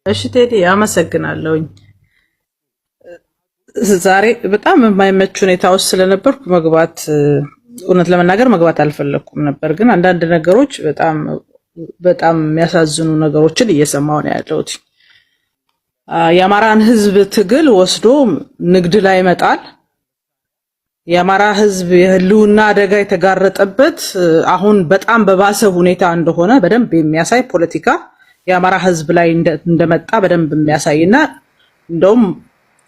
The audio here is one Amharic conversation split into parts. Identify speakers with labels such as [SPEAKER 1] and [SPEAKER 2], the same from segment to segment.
[SPEAKER 1] እሺ ቴዲ አመሰግናለሁኝ። ዛሬ በጣም የማይመች ሁኔታ ውስጥ ስለነበርኩ እውነት ለመናገር መግባት አልፈለኩም ነበር፣ ግን አንዳንድ ነገሮች በጣም የሚያሳዝኑ ነገሮችን እየሰማሁ ነው ያለሁት። የአማራን ህዝብ ትግል ወስዶ ንግድ ላይ መጣል፣ የአማራ ህዝብ የህልውና አደጋ የተጋረጠበት አሁን በጣም በባሰ ሁኔታ እንደሆነ በደንብ የሚያሳይ ፖለቲካ የአማራ ህዝብ ላይ እንደመጣ በደንብ የሚያሳይና እንደውም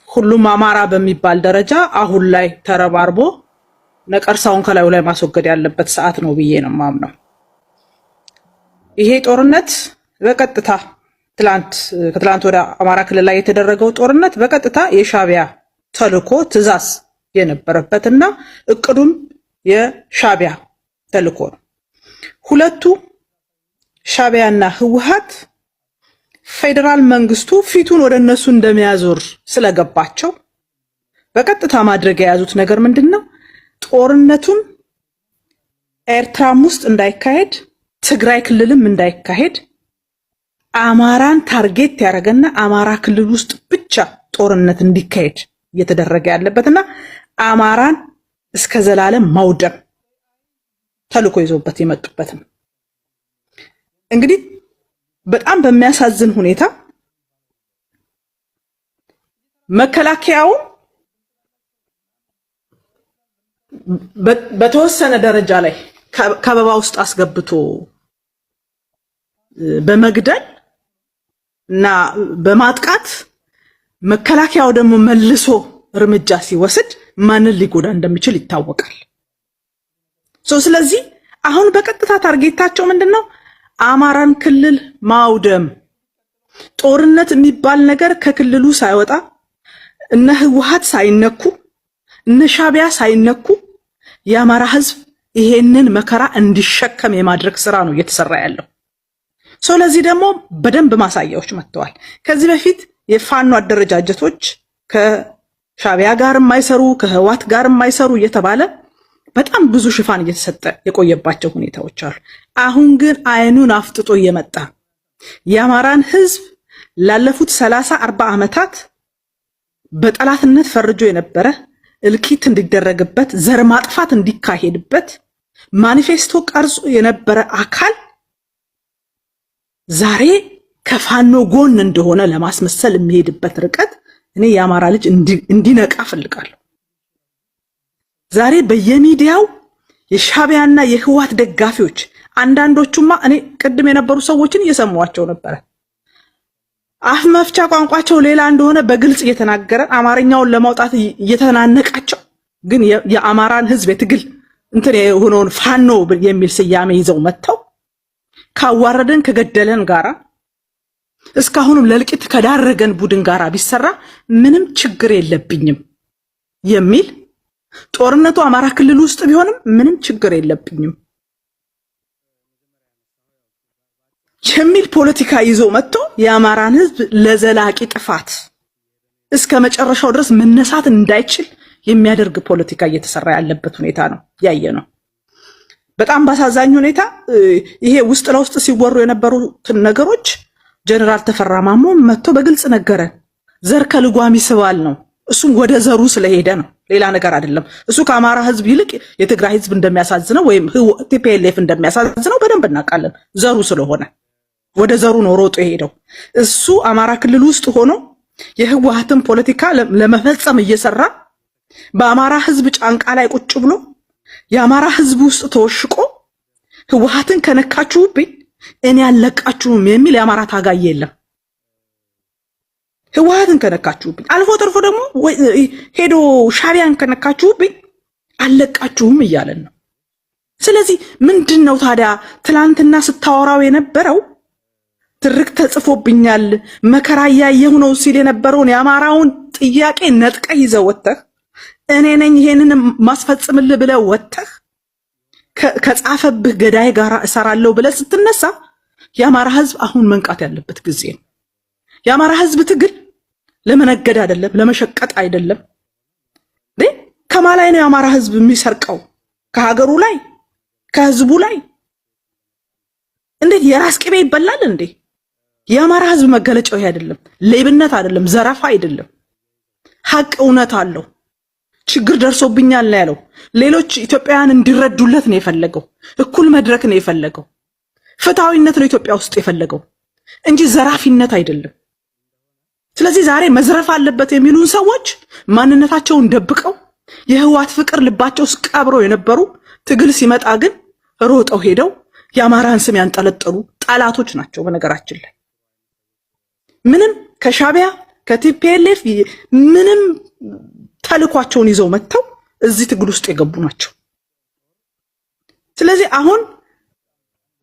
[SPEAKER 1] ሁሉም አማራ በሚባል ደረጃ አሁን ላይ ተረባርቦ ነቀርሳውን ከላዩ ላይ ማስወገድ ያለበት ሰዓት ነው ብዬ ነው የማምነው። ይሄ ጦርነት በቀጥታ ከትላንት ወደ አማራ ክልል ላይ የተደረገው ጦርነት በቀጥታ የሻቢያ ተልዕኮ ትዕዛዝ የነበረበትና እቅዱም የሻቢያ ተልዕኮ ነው። ሁለቱ ሻቢያና ህወሓት ፌደራል መንግስቱ ፊቱን ወደ እነሱ እንደሚያዞር ስለገባቸው በቀጥታ ማድረግ የያዙት ነገር ምንድነው? ጦርነቱን ኤርትራም ውስጥ እንዳይካሄድ ትግራይ ክልልም እንዳይካሄድ አማራን ታርጌት ያደረገና አማራ ክልል ውስጥ ብቻ ጦርነት እንዲካሄድ እየተደረገ ያለበትና አማራን እስከ ዘላለም ማውደም ተልዕኮ ይዞበት የመጡበት ነው። እንግዲህ በጣም በሚያሳዝን ሁኔታ መከላከያው በተወሰነ ደረጃ ላይ ከበባ ውስጥ አስገብቶ በመግደል እና በማጥቃት መከላከያው ደግሞ መልሶ እርምጃ ሲወስድ ማንን ሊጎዳ እንደሚችል ይታወቃል። ስለዚህ አሁን በቀጥታ ታርጌታቸው ምንድነው? አማራን ክልል ማውደም። ጦርነት የሚባል ነገር ከክልሉ ሳይወጣ እነ ህወሓት ሳይነኩ እነ ሻቢያ ሳይነኩ የአማራ ህዝብ ይሄንን መከራ እንዲሸከም የማድረግ ስራ ነው እየተሰራ ያለው። ለዚህ ደግሞ በደንብ ማሳያዎች መጥተዋል። ከዚህ በፊት የፋኖ አደረጃጀቶች ከሻቢያ ጋር የማይሰሩ ከህወሓት ጋር የማይሰሩ እየተባለ በጣም ብዙ ሽፋን እየተሰጠ የቆየባቸው ሁኔታዎች አሉ። አሁን ግን አይኑን አፍጥጦ እየመጣ የአማራን ህዝብ ላለፉት 30-40 ዓመታት በጠላትነት ፈርጆ የነበረ እልቂት እንዲደረግበት ዘር ማጥፋት እንዲካሄድበት ማኒፌስቶ ቀርጾ የነበረ አካል ዛሬ ከፋኖ ጎን እንደሆነ ለማስመሰል የሚሄድበት ርቀት እኔ የአማራ ልጅ እንዲነቃ ፈልጋለሁ። ዛሬ በየሚዲያው የሻቢያና የህወሓት ደጋፊዎች አንዳንዶቹማ እኔ ቅድም የነበሩ ሰዎችን እየሰማዋቸው ነበር። አፍ መፍቻ ቋንቋቸው ሌላ እንደሆነ በግልጽ እየተናገረ አማርኛውን ለማውጣት እየተናነቃቸው ግን የአማራን ህዝብ የትግል እንትን የሆነውን ፋኖ የሚል ስያሜ ይዘው መጥተው ካዋረደን ከገደለን ጋራ እስካሁንም ለልቂት ከዳረገን ቡድን ጋራ ቢሰራ ምንም ችግር የለብኝም የሚል ጦርነቱ አማራ ክልል ውስጥ ቢሆንም ምንም ችግር የለብኝም የሚል ፖለቲካ ይዞ መጥቶ የአማራን ህዝብ ለዘላቂ ጥፋት እስከ መጨረሻው ድረስ መነሳት እንዳይችል የሚያደርግ ፖለቲካ እየተሰራ ያለበት ሁኔታ ነው ያየነው። በጣም ባሳዛኝ ሁኔታ ይሄ ውስጥ ለውስጥ ሲወሩ የነበሩትን ነገሮች ጀነራል ተፈራ ማሞ መጥቶ በግልጽ ነገረን። ዘር ከልጓም ይስባል ነው። እሱም ወደ ዘሩ ስለሄደ ነው፣ ሌላ ነገር አይደለም። እሱ ከአማራ ህዝብ ይልቅ የትግራይ ህዝብ እንደሚያሳዝነው ወይም ቲፒኤልኤፍ እንደሚያሳዝነው በደንብ እናውቃለን። ዘሩ ስለሆነ ወደ ዘሩ ነው ሮጦ የሄደው። እሱ አማራ ክልል ውስጥ ሆኖ የህወሓትን ፖለቲካ ለመፈጸም እየሰራ በአማራ ህዝብ ጫንቃ ላይ ቁጭ ብሎ የአማራ ህዝብ ውስጥ ተወሽቆ ህወሓትን ከነካችሁብኝ እኔ አለቃችሁም የሚል የአማራ ታጋይ የለም። ህወሓትን ከነካችሁብኝ አልፎ ተርፎ ደግሞ ሄዶ ሻቢያን ከነካችሁብኝ አለቃችሁም እያለን ነው። ስለዚህ ምንድነው ታዲያ ትላንትና ስታወራው የነበረው ትርክ ተጽፎብኛል መከራ ያየሁ ነው ሲል የነበረውን የአማራውን ጥያቄ ነጥቀህ ይዘህ ወጥተህ እኔ ነኝ ይሄንን ማስፈጽምልህ ብለህ ወጥተህ ከጻፈብህ ገዳይ ጋር እሰራለሁ ብለህ ስትነሳ የአማራ ህዝብ አሁን መንቃት ያለበት ጊዜ ነው። የአማራ ህዝብ ትግል ለመነገድ አይደለም፣ ለመሸቀጥ አይደለም። ከማላይ ነው የአማራ ህዝብ የሚሰርቀው? ከሀገሩ ላይ ከህዝቡ ላይ። እንዴት የራስ ቅቤ ይበላል እንዴ? የአማራ ህዝብ መገለጫው ይሄ አይደለም። ሌብነት አይደለም፣ ዘረፋ አይደለም። ሀቅ እውነት አለው። ችግር ደርሶብኛል ነው ያለው። ሌሎች ኢትዮጵያውያን እንዲረዱለት ነው የፈለገው። እኩል መድረክ ነው የፈለገው። ፍትሃዊነት ነው ኢትዮጵያ ውስጥ የፈለገው እንጂ ዘራፊነት አይደለም። ስለዚህ ዛሬ መዝረፍ አለበት የሚሉን ሰዎች ማንነታቸውን ደብቀው የህዋት ፍቅር ልባቸው ውስጥ ቀብረው የነበሩ ትግል ሲመጣ ግን ሮጠው ሄደው የአማራን ስም ያንጠለጠሉ ጠላቶች ናቸው። በነገራችን ላይ ምንም ከሻቢያ ከቲፒኤልኤፍ ምንም ተልኳቸውን ይዘው መጥተው እዚህ ትግል ውስጥ የገቡ ናቸው። ስለዚህ አሁን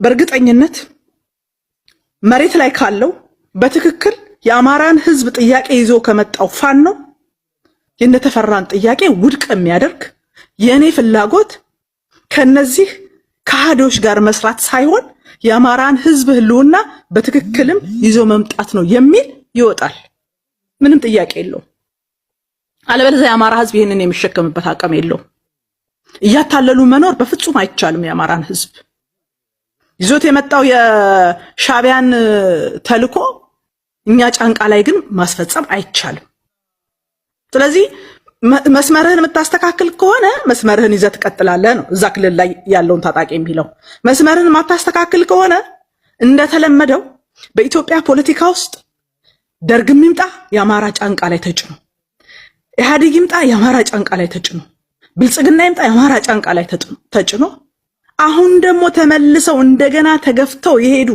[SPEAKER 1] በእርግጠኝነት መሬት ላይ ካለው በትክክል የአማራን ህዝብ ጥያቄ ይዞ ከመጣው ፋኖ የነተፈራን ጥያቄ ውድቅ የሚያደርግ የኔ ፍላጎት ከነዚህ ከሃዲዎች ጋር መስራት ሳይሆን የአማራን ህዝብ ህልውና በትክክልም ይዞ መምጣት ነው የሚል ይወጣል። ምንም ጥያቄ የለውም። አለበለዚያ የአማራ ህዝብ ይሄንን የሚሸከምበት አቅም የለውም። እያታለሉ መኖር በፍጹም አይቻልም። የአማራን ህዝብ ይዞት የመጣው የሻቢያን ተልኮ እኛ ጫንቃ ላይ ግን ማስፈጸም አይቻልም። ስለዚህ መስመርህን የምታስተካክል ከሆነ መስመርህን ይዘህ ትቀጥላለህ ነው እዛ ክልል ላይ ያለውን ታጣቂ የሚለው። መስመርህን የማታስተካክል ከሆነ እንደተለመደው በኢትዮጵያ ፖለቲካ ውስጥ ደርግም ይምጣ የአማራ ጫንቃ ላይ ተጭኖ፣ ኢህአዴግ ይምጣ የአማራ ጫንቃ ላይ ተጭኖ፣ ብልጽግና ይምጣ የአማራ ጫንቃ ላይ ተጭኖ፣ አሁን ደግሞ ተመልሰው እንደገና ተገፍተው የሄዱ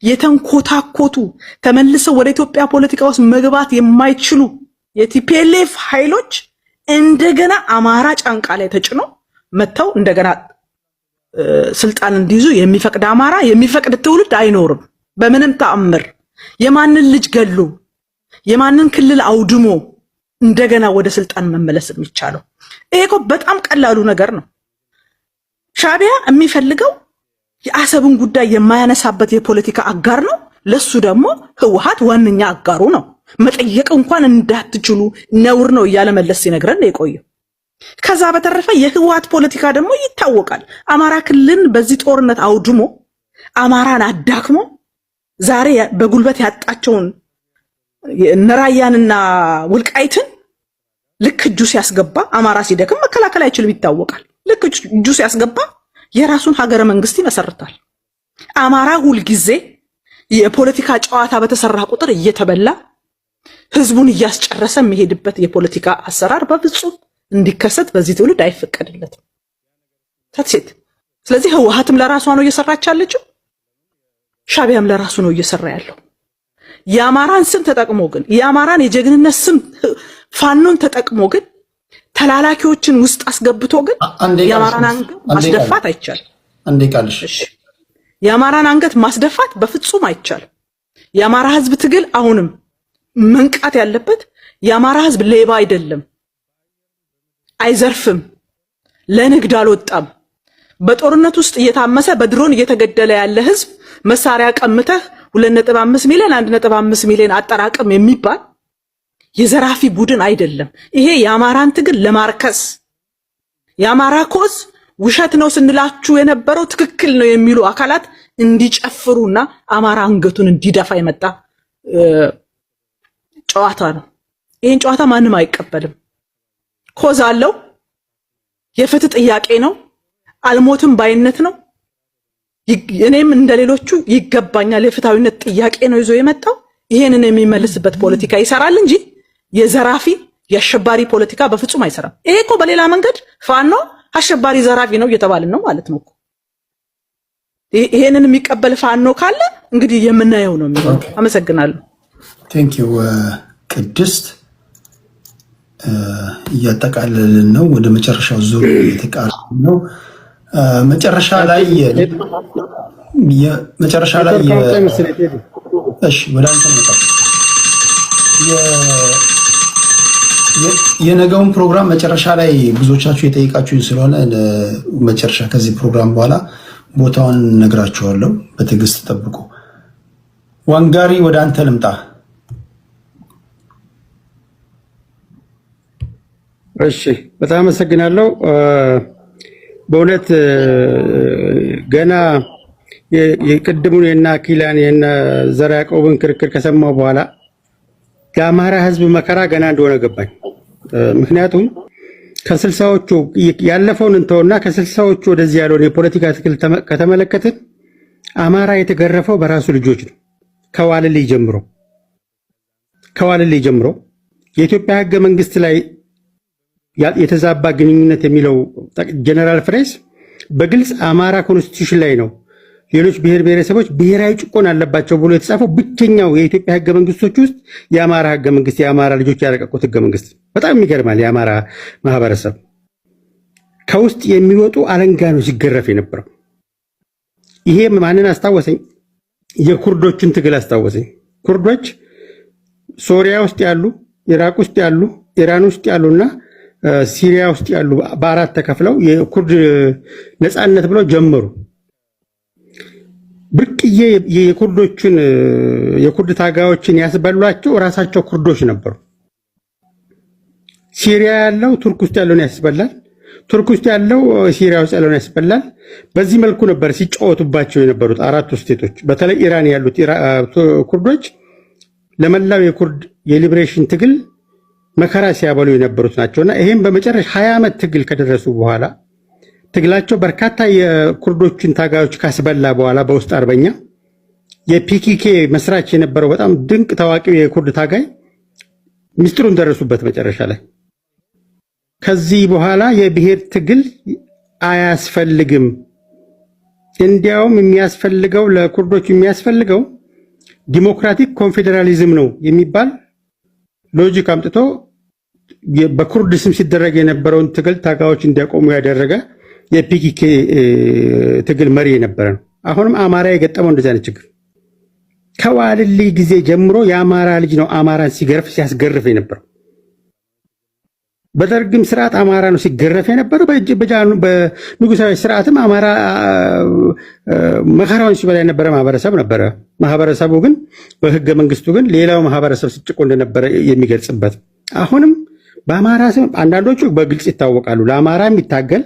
[SPEAKER 1] የተንኮታኮቱ ተመልሰው ወደ ኢትዮጵያ ፖለቲካ ውስጥ መግባት የማይችሉ የቲፒኤልኤፍ ኃይሎች እንደገና አማራ ጫንቃ ላይ ተጭኖ መተው እንደገና ስልጣን እንዲይዙ የሚፈቅድ አማራ የሚፈቅድ ትውልድ አይኖርም። በምንም ተአምር የማንን ልጅ ገሎ የማንን ክልል አውድሞ እንደገና ወደ ስልጣን መመለስ የሚቻለው ይሄ እኮ በጣም ቀላሉ ነገር ነው። ሻቢያ የሚፈልገው የአሰብን ጉዳይ የማያነሳበት የፖለቲካ አጋር ነው። ለሱ ደግሞ ህወሓት ዋነኛ አጋሩ ነው። መጠየቅ እንኳን እንዳትችሉ ነውር ነው እያለ መለስ ሲነግረን ነው የቆየው። ከዛ በተረፈ የህወሓት ፖለቲካ ደግሞ ይታወቃል። አማራ ክልልን በዚህ ጦርነት አውድሞ አማራን አዳክሞ ዛሬ በጉልበት ያጣቸውን ነራያንና ውልቃይትን ልክ እጁ ሲያስገባ አማራ ሲደክም መከላከል አይችልም ይታወቃል። ልክ እጁ ሲያስገባ የራሱን ሀገረ መንግስት ይመሰርታል። አማራ ሁልጊዜ የፖለቲካ ጨዋታ በተሰራ ቁጥር እየተበላ ህዝቡን እያስጨረሰ የሚሄድበት የፖለቲካ አሰራር በፍጹም እንዲከሰት በዚህ ትውልድ አይፈቀድለትም። ታትሴት ስለዚህ ህወሓትም ለራሷ ነው እየሰራች ያለችው፣ ሻቢያም ለራሱ ነው እየሰራ ያለው። የአማራን ስም ተጠቅሞ ግን የአማራን የጀግንነት ስም ፋኖን ተጠቅሞ ግን ተላላኪዎችን ውስጥ አስገብቶ ግን የአማራን አንገት ማስደፋት አይቻልም። አንዴ ቃልሽ የአማራን አንገት ማስደፋት በፍጹም አይቻልም። የአማራ ህዝብ ትግል አሁንም መንቃት ያለበት የአማራ ህዝብ ሌባ አይደለም፣ አይዘርፍም፣ ለንግድ አልወጣም። በጦርነት ውስጥ እየታመሰ በድሮን እየተገደለ ያለ ህዝብ መሳሪያ ቀምተህ 2.5 ሚሊዮን 1.5 ሚሊዮን አጠራቅም የሚባል የዘራፊ ቡድን አይደለም። ይሄ የአማራን ትግል ለማርከስ የአማራ ኮዝ ውሸት ነው ስንላችሁ የነበረው ትክክል ነው የሚሉ አካላት እንዲጨፍሩና አማራ አንገቱን እንዲደፋ የመጣ ጨዋታ ነው። ይሄን ጨዋታ ማንም አይቀበልም። ኮዝ አለው። የፍትህ ጥያቄ ነው። አልሞትም ባይነት ነው። እኔም እንደሌሎቹ ይገባኛል የፍትሃዊነት ጥያቄ ነው ይዞ የመጣው። ይሄንን የሚመልስበት ፖለቲካ ይሰራል እንጂ የዘራፊ የአሸባሪ ፖለቲካ በፍጹም አይሰራም። ይሄ እኮ በሌላ መንገድ ፋኖ አሸባሪ ዘራፊ ነው እየተባልን ነው ማለት ነው። ይሄንን የሚቀበል ፋኖ ካለ እንግዲህ የምናየው ነው የሚሆነው። አመሰግናለሁ።
[SPEAKER 2] ቴንክ ዩ ቅድስት። እያጠቃለልን ነው፣ ወደ መጨረሻው ዙር እየተቃረብን ነው። መጨረሻ ላይ እሺ ወደ አንተ መጣ የነገውን ፕሮግራም መጨረሻ ላይ ብዙዎቻችሁ የጠየቃችሁኝ ስለሆነ መጨረሻ ከዚህ ፕሮግራም በኋላ ቦታውን ነግራችኋለሁ። በትዕግስት ጠብቁ። ዋንጋሪ ወደ አንተ ልምጣ።
[SPEAKER 3] እሺ በጣም አመሰግናለሁ። በእውነት ገና የቅድሙን የና አኪላን የና ዘርዓ ያዕቆብን ክርክር ከሰማው በኋላ የአማራ ህዝብ መከራ ገና እንደሆነ ገባኝ። ምክንያቱም ከ60ዎቹ ያለፈውን እንተውና ከ60ዎቹ ወደዚህ ያለውን የፖለቲካ ትግል ከተመለከትን አማራ የተገረፈው በራሱ ልጆች ነው። ከዋልልይ ጀምሮ የኢትዮጵያ ህገ መንግስት ላይ የተዛባ ግንኙነት የሚለው ጀነራል ፍሬስ በግልጽ አማራ ኮንስቲቱሽን ላይ ነው ሌሎች ብሔር ብሔረሰቦች ብሔራዊ ጭቆና አለባቸው ብሎ የተጻፈው ብቸኛው የኢትዮጵያ ህገ መንግስቶች ውስጥ የአማራ ህገ መንግስት የአማራ ልጆች ያረቀቁት ህገ መንግስት በጣም ይገርማል። የአማራ ማህበረሰብ ከውስጥ የሚወጡ አለንጋ ነው ሲገረፍ የነበረው። ይሄ ማንን አስታወሰኝ? የኩርዶችን ትግል አስታወሰኝ። ኩርዶች ሶሪያ ውስጥ ያሉ፣ ኢራቅ ውስጥ ያሉ፣ ኢራን ውስጥ ያሉና ሲሪያ ውስጥ ያሉ በአራት ተከፍለው የኩርድ ነፃነት ብለው ጀመሩ። ብርቅዬ የኩርድ ታጋዮችን ያስበሏቸው ራሳቸው ኩርዶች ነበሩ። ሲሪያ ያለው ቱርክ ውስጥ ያለውን ያስበላል፣ ቱርክ ውስጥ ያለው ሲሪያ ውስጥ ያለውን ያስበላል። በዚህ መልኩ ነበር ሲጫወቱባቸው የነበሩት አራቱ ስቴቶች። በተለይ ኢራን ያሉት ኩርዶች ለመላው የኩርድ የሊብሬሽን ትግል መከራ ሲያበሉ የነበሩት ናቸውና ይሄም በመጨረሻ 20 ዓመት ትግል ከደረሱ በኋላ ትግላቸው በርካታ የኩርዶችን ታጋዮች ካስበላ በኋላ በውስጥ አርበኛ የፒኬኬ መስራች የነበረው በጣም ድንቅ ታዋቂው የኩርድ ታጋይ ሚስጥሩን ደረሱበት መጨረሻ ላይ። ከዚህ በኋላ የብሔር ትግል አያስፈልግም፣ እንዲያውም የሚያስፈልገው ለኩርዶች የሚያስፈልገው ዲሞክራቲክ ኮንፌዴራሊዝም ነው የሚባል ሎጂክ አምጥቶ በኩርድ ስም ሲደረግ የነበረውን ትግል ታጋዮች እንዲያቆሙ ያደረገ የፒኬኬ ትግል መሪ የነበረ ነው። አሁንም አማራ የገጠመው እንደዚህ አይነት ችግር ከዋልልይ ጊዜ ጀምሮ የአማራ ልጅ ነው አማራን ሲያስገርፍ የነበረው። በደርግም ስርዓት አማራ ነው ሲገረፍ የነበረው። በንጉሳዊ ስርዓትም አማራ መከራውን ሲበላ የነበረ ማህበረሰብ ነበረ። ማህበረሰቡ ግን በህገ መንግስቱ ግን ሌላው ማህበረሰብ ሲጭቆ እንደነበረ የሚገልጽበት። አሁንም በአማራ ስም አንዳንዶቹ በግልጽ ይታወቃሉ። ለአማራ የሚታገል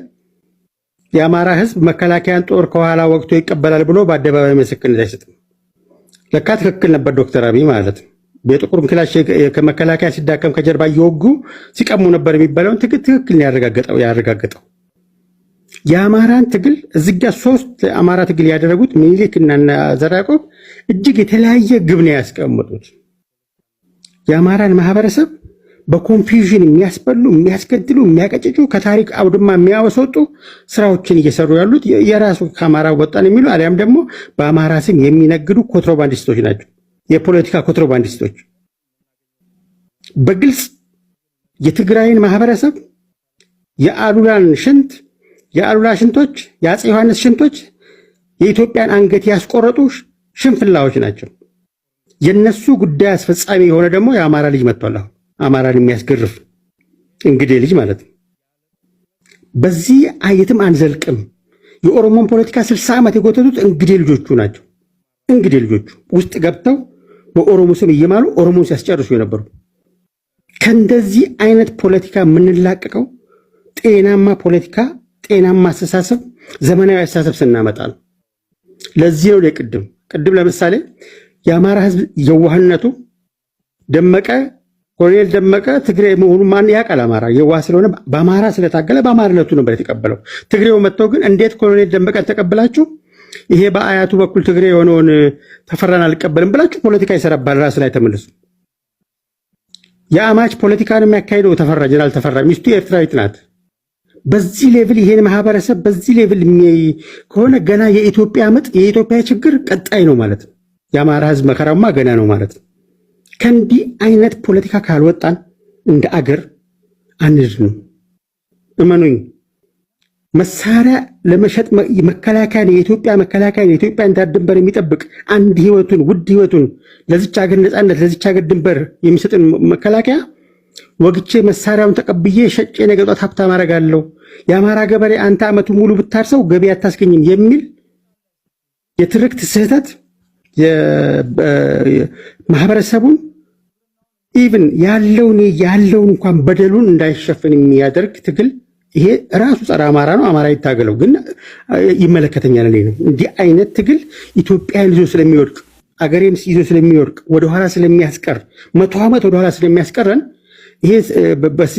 [SPEAKER 3] የአማራ ህዝብ መከላከያን ጦር ከኋላ ወቅቶ ይቀበላል ብሎ በአደባባይ ምስክርነት አይሰጥም። ለካ ትክክል ነበር ዶክተር አብይ ማለት ነው። በጥቁር ክላሽ ከመከላከያ ሲዳከም ከጀርባ እየወጉ ሲቀሙ ነበር የሚባለውን ትክክል ያረጋገጠው። የአማራን ትግል እዚህ ጋር 3 አማራ ትግል ያደረጉት ምኒልክና ዘርዓ ያዕቆብ እጅግ የተለያየ ግብ ነው ያስቀመጡት። የአማራን ማህበረሰብ በኮንፊውዥን የሚያስበሉ፣ የሚያስገድሉ፣ የሚያቀጭጩ ከታሪክ አውድማ የሚያወሰጡ ስራዎችን እየሰሩ ያሉት የራሱ ከአማራ ወጣን የሚሉ አሊያም ደግሞ በአማራ ስም የሚነግዱ ኮንትሮባንዲስቶች ናቸው። የፖለቲካ ኮንትሮባንዲስቶች በግልጽ የትግራይን ማህበረሰብ የአሉላ ሽንቶች፣ የአፄ ዮሐንስ ሽንቶች የኢትዮጵያን አንገት ያስቆረጡ ሽንፍላዎች ናቸው። የነሱ ጉዳይ አስፈጻሚ የሆነ ደግሞ የአማራ ልጅ መጥቷል። አሁን አማራን የሚያስገርፍ እንግዲህ ልጅ ማለት ነው። በዚህ አየትም አንዘልቅም። የኦሮሞን ፖለቲካ 60 ዓመት የጎተቱት እንግዲህ ልጆቹ ናቸው። እንግዲህ ልጆቹ ውስጥ ገብተው በኦሮሞ ስም እየማሉ ኦሮሞን ሲያስጨርሱ የነበሩ። ከእንደዚህ አይነት ፖለቲካ የምንላቀቀው ጤናማ ፖለቲካ፣ ጤናማ አስተሳሰብ፣ ዘመናዊ አስተሳሰብ ስናመጣ ነው። ለዚህ ነው ቅድም ለምሳሌ የአማራ ህዝብ የዋህነቱ ኮሎኔል ደመቀ ትግሬ መሆኑን ማን ያውቃል? አማራ የዋህ ስለሆነ በአማራ ስለታገለ በአማራነቱ ነበር የተቀበለው። ትግሬው መጥተው ግን እንዴት ኮሎኔል ደመቀ ተቀበላችሁ? ይሄ በአያቱ በኩል ትግሬ የሆነውን ተፈራን አልቀበልም ብላችሁ ፖለቲካ ይሰራባል። ራስ ላይ ተመልሱ። የአማች ፖለቲካን የሚያካሂደው ጀነራል ተፈራ ሚስቱ ኤርትራዊት ናት። በዚህ ሌቭል ይሄን ማህበረሰብ በዚህ ሌቭል ከሆነ ገና የኢትዮጵያ ምጥ የኢትዮጵያ ችግር ቀጣይ ነው ማለት ነው። የአማራ ህዝብ መከራማ ገና ነው ማለት ነው። ከእንዲህ አይነት ፖለቲካ ካልወጣን እንደ አገር አንድንም። እመኑኝ፣ መሳሪያ ለመሸጥ የኢትዮጵያ መከላከያ የኢትዮጵያን ዳር ድንበር የሚጠብቅ አንድ ውድ ህይወቱን ለዚች ሀገር ነፃነት ለዚች ሀገር ድንበር የሚሰጥን መከላከያ ወግቼ መሳሪያውን ተቀብዬ ሸጬ ነገ ጧት ሀብታም አደርጋለሁ፣ የአማራ ገበሬ አንተ ዓመቱ ሙሉ ብታርሰው ገቢ አታስገኝም የሚል የትርክት ስህተት ማህበረሰቡን ኢቭን ያለውን እንኳን በደሉን እንዳይሸፍን የሚያደርግ ትግል ይሄ ራሱ ጸረ አማራ ነው። አማራ ይታገለው ግን ይመለከተኛል እኔ ነው። እንዲህ አይነት ትግል ኢትዮጵያን ይዞ ስለሚወድቅ አገሬን ይዞ ስለሚወድቅ ወደኋላ ስለሚያስቀር 100 ዓመት ወደኋላ ስለሚያስቀረን ይሄ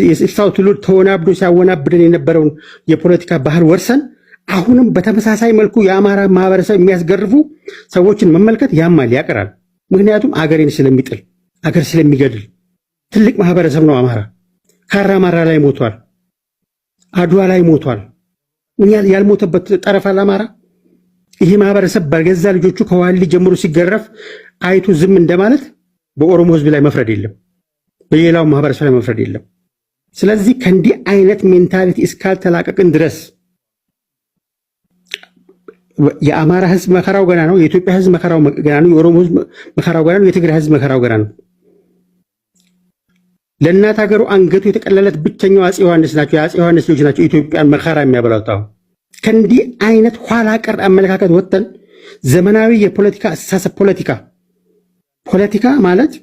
[SPEAKER 3] የስልሳው ትውልድ ተወናብዶ ሲያወናብደን የነበረውን የፖለቲካ ባህል ወርሰን አሁንም በተመሳሳይ መልኩ የአማራ ማህበረሰብ የሚያስገርፉ ሰዎችን መመልከት ያማል፣ ያቀራል። ምክንያቱም አገሬን ስለሚጥል አገር ስለሚገድል ትልቅ ማህበረሰብ ነው አማራ። ካራ ማራ ላይ ሞቷል፣ አድዋ ላይ ሞቷል። ያልሞተበት ጠረፍ አለ አማራ። ይሄ ማህበረሰብ በገዛ ልጆቹ ከዋሊ ጀምሮ ሲገረፍ አይቱ ዝም እንደማለት በኦሮሞ ህዝብ ላይ መፍረድ የለም፣ በሌላው ማህበረሰብ ላይ መፍረድ የለም። ስለዚህ ከእንዲህ አይነት ሜንታሊቲ እስካልተላቀቅን ድረስ የአማራ ህዝብ መከራው ገና ነው፣ የኢትዮጵያ ህዝብ መከራው ገና ነው፣ የኦሮሞ ህዝብ መከራው ገና ነው፣ የትግራይ ህዝብ መከራው ገና ነው። ለእናት ሀገሩ አንገቱ የተቀለለት ብቸኛው አፄ ዮሐንስ ናቸው፣ የአፄ ዮሐንስ ልጆች ናቸው ኢትዮጵያን መከራ የሚያበላው። ከእንዲህ አይነት ኋላ ቀር አመለካከት ወጥተን ዘመናዊ የፖለቲካ አስተሳሰብ ፖለቲካ ማለት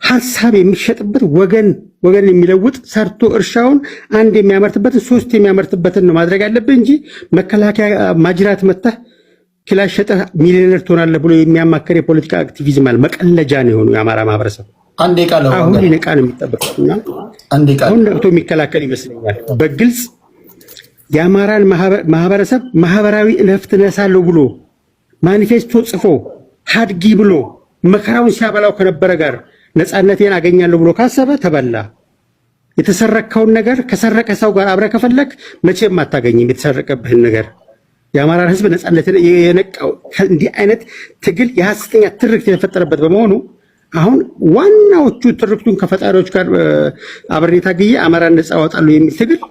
[SPEAKER 3] ሐሳብ የሚሸጥበት ወገን የሚለውጥ ሰርቶ እርሻውን አንድ የሚያመርትበትን 3 የሚያመርትበትን ነው ማድረግ ያለብህ እንጂ መከላከያ ማጅራት መተህ ክላሽ ሸጠህ ሚሊዮነር ትሆናለህ ብሎ የሚያማከር የፖለቲካ አክቲቪዝም አለ። መቀለጃ ነው የሆኑ የአማራ ማህበረሰብ አሁን ሊነቃ ነው የሚጠበቀውና አሁን ነቅቶ የሚከላከል ይመስለኛል። በግልጽ የአማራን ማህበረሰብ ማህበራዊ እረፍት ነሳለሁ ብሎ ማኒፌስቶ ጽፎ ሀድጊ ብሎ መከራውን ሲያበላው ከነበረ ጋር ነፃነቴን አገኛለሁ ብሎ ካሰበ ተበላ። የተሰረከውን ነገር ከሰረቀ ሰው ጋር አብረ ከፈለክ መቼም አታገኝም የተሰረቀብህን ነገር። የአማራን ህዝብ ነፃነትን የነቃው እንዲህ አይነት ትግል የሐሰተኛ ትርክት የተፈጠረበት በመሆኑ አሁን ዋናዎቹ ትርክቱን ከፈጣሪዎች ጋር አብሬ ታግዬ አማራን ነፃ አወጣለሁ የሚል ትግል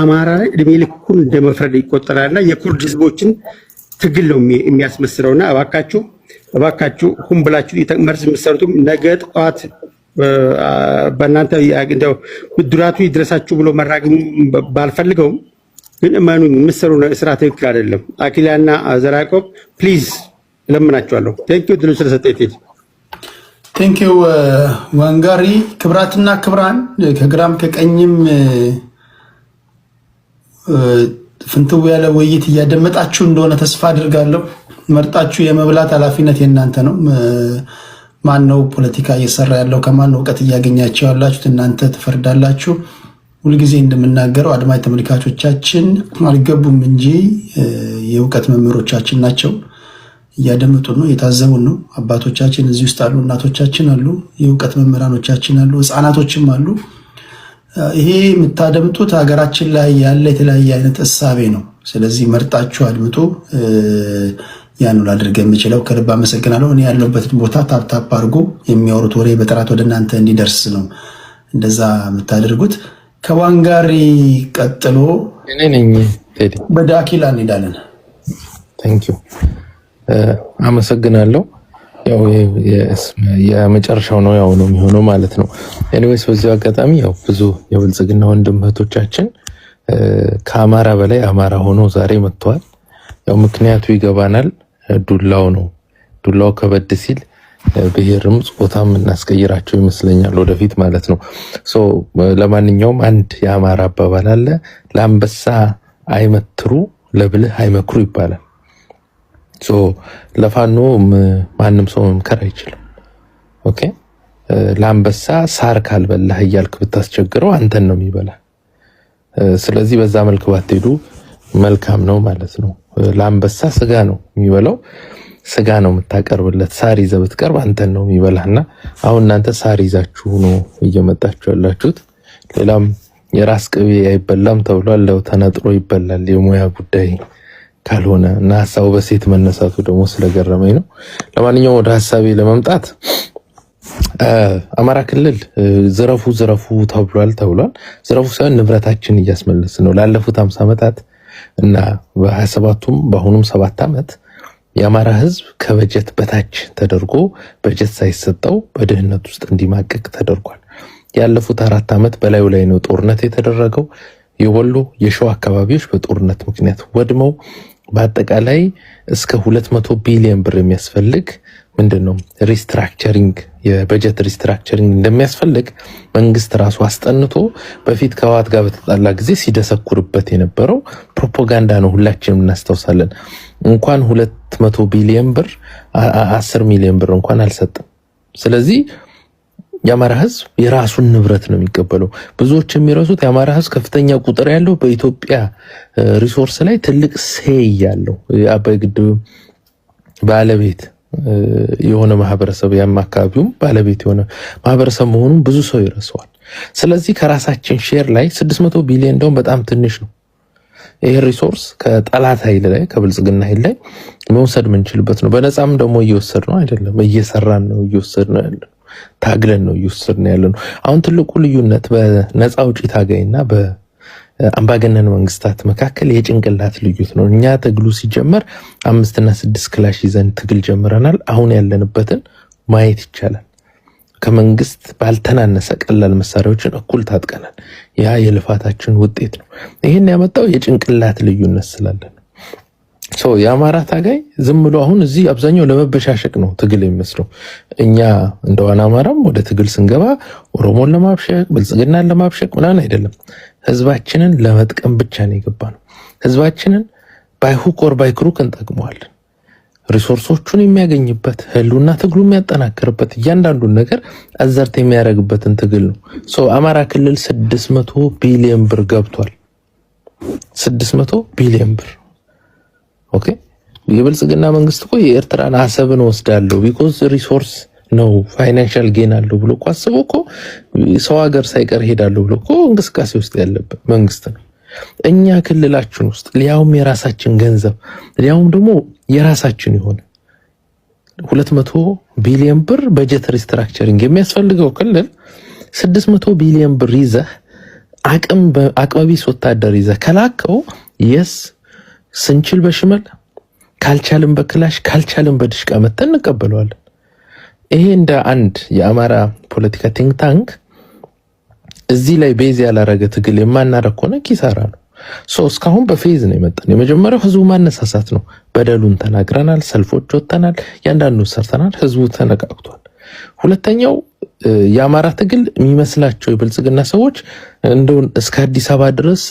[SPEAKER 3] አማራ ላይ እድሜ ልኩን እንደመፍረድ ይቆጠራልና የኩርድ ህዝቦችን ትግል ነው የሚያስመስለውና እባካችሁ ሁን ብላችሁ መርዝ የምትሰሩትም ነገ ጠዋት በእናንተ እንደው ብድራቱ ይድረሳችሁ ብሎ መራግም ባልፈልገውም ግን እመኑኝ የምትሰሩ ስራ ትክክል አይደለም። አኪላና ዘራቆብ ፕሊዝ እለምናችኋለሁ። ቴንኪው ድሉ ስለሰጠኝ።
[SPEAKER 2] ቴንኪው ዋንጋሪ። ክብራትና ክብራን ከግራም ከቀኝም ፍንትው ያለ ውይይት እያደመጣችሁ እንደሆነ ተስፋ አድርጋለሁ። መርጣችሁ የመብላት ኃላፊነት የእናንተ ነው። ማን ነው ፖለቲካ እየሰራ ያለው ከማን ነው እውቀት እያገኛችሁ ያላችሁት እናንተ ትፈርዳላችሁ። ሁልጊዜ እንደምናገረው አድማጭ ተመልካቾቻችን አልገቡም እንጂ የእውቀት መምህሮቻችን ናቸው። እያደመጡ ነው፣ የታዘቡን ነው። አባቶቻችን እዚህ ውስጥ አሉ፣ እናቶቻችን አሉ፣ የእውቀት መምህራኖቻችን አሉ፣ ህፃናቶችም አሉ። ይሄ የምታደምጡት ሀገራችን ላይ ያለ የተለያየ አይነት እሳቤ ነው። ስለዚህ መርጣችሁ አድምጡ። ያን ላድርግ የምችለው ከልብ አመሰግናለሁ። እኔ ያለሁበትን ቦታ ታፕታፕ አድርጎ የሚያወሩት ወሬ በጥራት ወደ እናንተ እንዲደርስ ነው እንደዛ የምታደርጉት። ከዋንጋሪ ቀጥሎ
[SPEAKER 4] እኔ ነኝ ቴዲ።
[SPEAKER 2] በዳኪላ እንሄዳለን።
[SPEAKER 4] ታንኪዩ አመሰግናለሁ። ያው የመጨረሻው ነው ያው ነው የሚሆነው ማለት ነው። ኤኒዌይስ በዚህ አጋጣሚ ያው ብዙ የብልጽግና ወንድም እህቶቻችን ከአማራ በላይ አማራ ሆኖ ዛሬ መጥተዋል። ያው ምክንያቱ ይገባናል። ዱላው ነው። ዱላው ከበድ ሲል ብሔርም ጾታም እናስቀይራቸው ይመስለኛል ወደፊት ማለት ነው። ሶ ለማንኛውም አንድ የአማራ አባባል አለ፣ ለአንበሳ አይመትሩ ለብልህ አይመክሩ ይባላል። ሶ ለፋኖ ማንም ሰው መምከር አይችልም። ኦኬ ለአንበሳ ሳር ካልበላህ እያልክ ብታስቸግረው አንተን ነው የሚበላ። ስለዚህ በዛ መልክ ባትሄዱ መልካም ነው ማለት ነው። ለአንበሳ ስጋ ነው የሚበላው፣ ስጋ ነው የምታቀርብለት። ሳር ይዘህ ብትቀርብ አንተን ነው የሚበላህና አሁን እናንተ ሳር ይዛችሁ ነው እየመጣችሁ ያላችሁት። ሌላም የራስ ቅቤ አይበላም ተብሏል፣ ለው ተነጥሮ ይበላል የሙያ ጉዳይ ካልሆነ እና ሐሳቡ በሴት መነሳቱ ደግሞ ስለገረመኝ ነው። ለማንኛውም ወደ ሐሳቤ ለመምጣት አማራ ክልል ዝረፉ ተብሏል። ዝረፉ ሳይሆን ንብረታችን እያስመለስ ነው። ላለፉት 50 ዓመታት እና በ27ቱም በአሁኑም 7 ዓመት የአማራ ህዝብ ከበጀት በታች ተደርጎ በጀት ሳይሰጠው በድህነት ውስጥ እንዲማቀቅ ተደርጓል። ያለፉት 4 ዓመት በላዩ ላይ ነው ጦርነት የተደረገው። የወሎ የሸዋ አካባቢዎች በጦርነት ምክንያት ወድመው በአጠቃላይ እስከ 200 ቢሊዮን ብር የሚያስፈልግ ምንድነው ሪስትራክቸሪንግ የበጀት ሪስትራክቸሪንግ እንደሚያስፈልግ መንግስት ራሱ አስጠንቶ በፊት ከህወሓት ጋር በተጣላ ጊዜ ሲደሰኩርበት የነበረው ፕሮፓጋንዳ ነው። ሁላችንም እናስታውሳለን። እንኳን 200 ቢሊዮን ብር 10 ሚሊዮን ብር እንኳን አልሰጠም። ስለዚህ የአማራ ህዝብ የራሱን ንብረት ነው የሚቀበለው። ብዙዎች የሚረሱት የአማራ ህዝብ ከፍተኛ ቁጥር ያለው በኢትዮጵያ ሪሶርስ ላይ ትልቅ ሴይ ያለው የአባይ ግድብ ባለቤት የሆነ ማህበረሰብ ያም አካባቢውም ባለቤት የሆነ ማህበረሰብ መሆኑን ብዙ ሰው ይረሳዋል። ስለዚህ ከራሳችን ሼር ላይ 600 ቢሊዮን እንደውም በጣም ትንሽ ነው። ይሄ ሪሶርስ ከጠላት ኃይል ላይ ከብልጽግና ኃይል ላይ መውሰድ የምንችልበት ነው። በነፃም ደግሞ እየወሰድ ነው አይደለም፣ እየሰራን ነው፣ እየወሰድ ነው ያለው፣ ታግለን ነው እየወሰድ ነው ያለው። አሁን ትልቁ ልዩነት በነፃ አውጪ ታጋይና አምባገነን መንግስታት መካከል የጭንቅላት ልዩነት ነው። እኛ ትግሉ ሲጀመር 5 እና 6 ክላሽ ይዘን ትግል ጀምረናል። አሁን ያለንበትን ማየት ይቻላል። ከመንግስት ባልተናነሰ ቀላል መሳሪያዎችን እኩል ታጥቀናል። ያ የልፋታችን ውጤት ነው። ይሄን ያመጣው የጭንቅላት ልዩነት ስላለ ነው። የአማራ ታጋይ ዝም ብሎ አሁን እዚህ አብዛኛው ለመበሻሸቅ ነው ትግል የሚመስለው። እኛ እንደዋና አማራም ወደ ትግል ስንገባ ኦሮሞን ለማብሸቅ ብልጽግናን ለማብሸቅ ምናምን አይደለም። ህዝባችንን ለመጥቀም ብቻ ነው የገባ ነው። ህዝባችንን ባይሁክ ኦር ባይክሩክ እንጠቅመዋለን። ሪሶርሶቹን የሚያገኝበት ህሉና ትግሉ የሚያጠናክርበት እያንዳንዱን ነገር አዘርት የሚያደርግበትን ትግል ነው። አማራ ክልል 600 ቢሊዮን ብር ገብቷል። 600 ቢሊዮን ብር ኦኬ። የብልጽግና መንግስት እኮ የኤርትራን አሰብን ወስዳለሁ ቢኮዝ ሪሶርስ ነው ፋይናንሻል ጌን አለው ብሎ እኮ አስቦ እኮ ሰው ሀገር ሳይቀር ሄዳለሁ ብሎ እኮ እንቅስቃሴ ውስጥ ያለበት መንግስት ነው። እኛ ክልላችን ውስጥ ሊያውም የራሳችን ገንዘብ ሊያውም ደግሞ የራሳችን የሆነ 200 ቢሊዮን ብር በጀት ሪስትራክቸሪንግ የሚያስፈልገው ክልል 600 ቢሊዮን ብር ይዘህ አቅመቢስ ወታደር ይዘህ ከላከው የስ ስንችል በሽመል ካልቻልን በክላሽ ካልቻልን በድሽቃ መተን እንቀበለዋለን። ይሄ እንደ አንድ የአማራ ፖለቲካ ቲንክ ታንክ እዚህ ላይ ቤዝ ያላረገ ትግል የማናረግ ከሆነ ኪሳራ ነው። እስካሁን በፌዝ ነው የመጣን። የመጀመሪያው ህዝቡ ማነሳሳት ነው። በደሉን ተናግረናል፣ ሰልፎች ወጥተናል፣ ያንዳንዱ ሰርተናል፣ ህዝቡ ተነቃቅቷል። ሁለተኛው የአማራ ትግል የሚመስላቸው የብልጽግና ሰዎች እንደው እስከ አዲስ አበባ ድረስ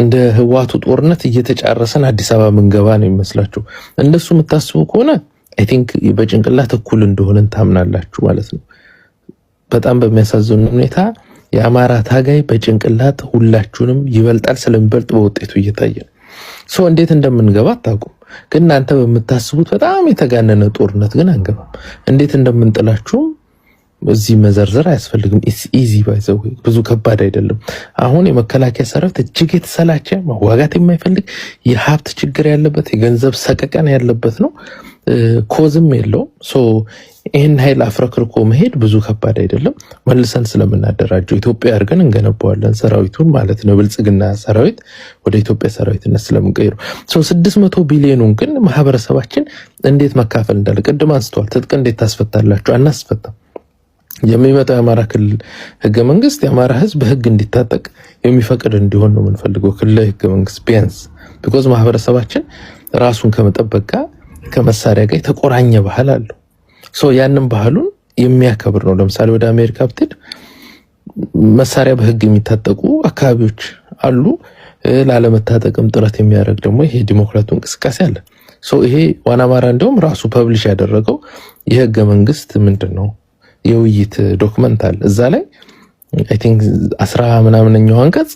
[SPEAKER 4] እንደ ህዋቱ ጦርነት እየተጫረሰን አዲስ አበባ ምንገባ ነው የሚመስላቸው። እንደሱ የምታስቡ ከሆነ አይ ቲንክ በጭንቅላት እኩል እንደሆነን ታምናላችሁ ማለት ነው። በጣም በሚያሳዝን ሁኔታ የአማራ ታጋይ በጭንቅላት ሁላችሁንም ይበልጣል። ስለሚበልጥ በውጤቱ እየታየ ነው። እንዴት እንደምንገባ አታውቁም። ግን እናንተ በምታስቡት በጣም የተጋነነ ጦርነት ግን አንገባም። እንዴት እንደምንጥላችሁም እዚህ መዘርዘር አያስፈልግም። ኢትስ ኢዚ ባይ ዘ ዌይ ብዙ ከባድ አይደለም። አሁን የመከላከያ ሰራዊት እጅግ የተሰላቸ መዋጋት የማይፈልግ የሀብት ችግር ያለበት የገንዘብ ሰቀቀን ያለበት ነው። ኮዝም የለውም። ይህን ኃይል አፍረክርኮ መሄድ ብዙ ከባድ አይደለም። መልሰን ስለምናደራጀው ኢትዮጵያ አድርገን እንገነባዋለን ሰራዊቱን ማለት ነው። ብልጽግና ሰራዊት ወደ ኢትዮጵያ ሰራዊትነት ስለምንቀይሩ 600 ቢሊዮኑን ግን ማህበረሰባችን እንዴት መካፈል እንዳለ ቅድም አንስተዋል። ትጥቅ እንዴት ታስፈታላችሁ? አናስፈታም። የሚመጣው የአማራ ክልል ህገ መንግስት የአማራ ህዝብ በህግ እንዲታጠቅ የሚፈቅድ እንዲሆን ነው የምንፈልገው። ክልል ህገ መንግስት ቢያንስ ቢኮዝ ማህበረሰባችን ራሱን ከመጠበቅ ጋር ከመሳሪያ ጋር የተቆራኘ ባህል አለው። ያንን ባህሉን የሚያከብር ነው። ለምሳሌ ወደ አሜሪካ ብትሄድ መሳሪያ በህግ የሚታጠቁ አካባቢዎች አሉ። ላለመታጠቅም ጥረት የሚያደርግ ደግሞ ይሄ ዲሞክራቱ እንቅስቃሴ አለ። ይሄ ዋና አማራ እንደውም ራሱ ፐብሊሽ ያደረገው የህገ መንግስት ምንድነው የውይይት ዶክመንት አለ። እዛ ላይ አይ ቲንክ 10 ምናምንኛው አንቀጽ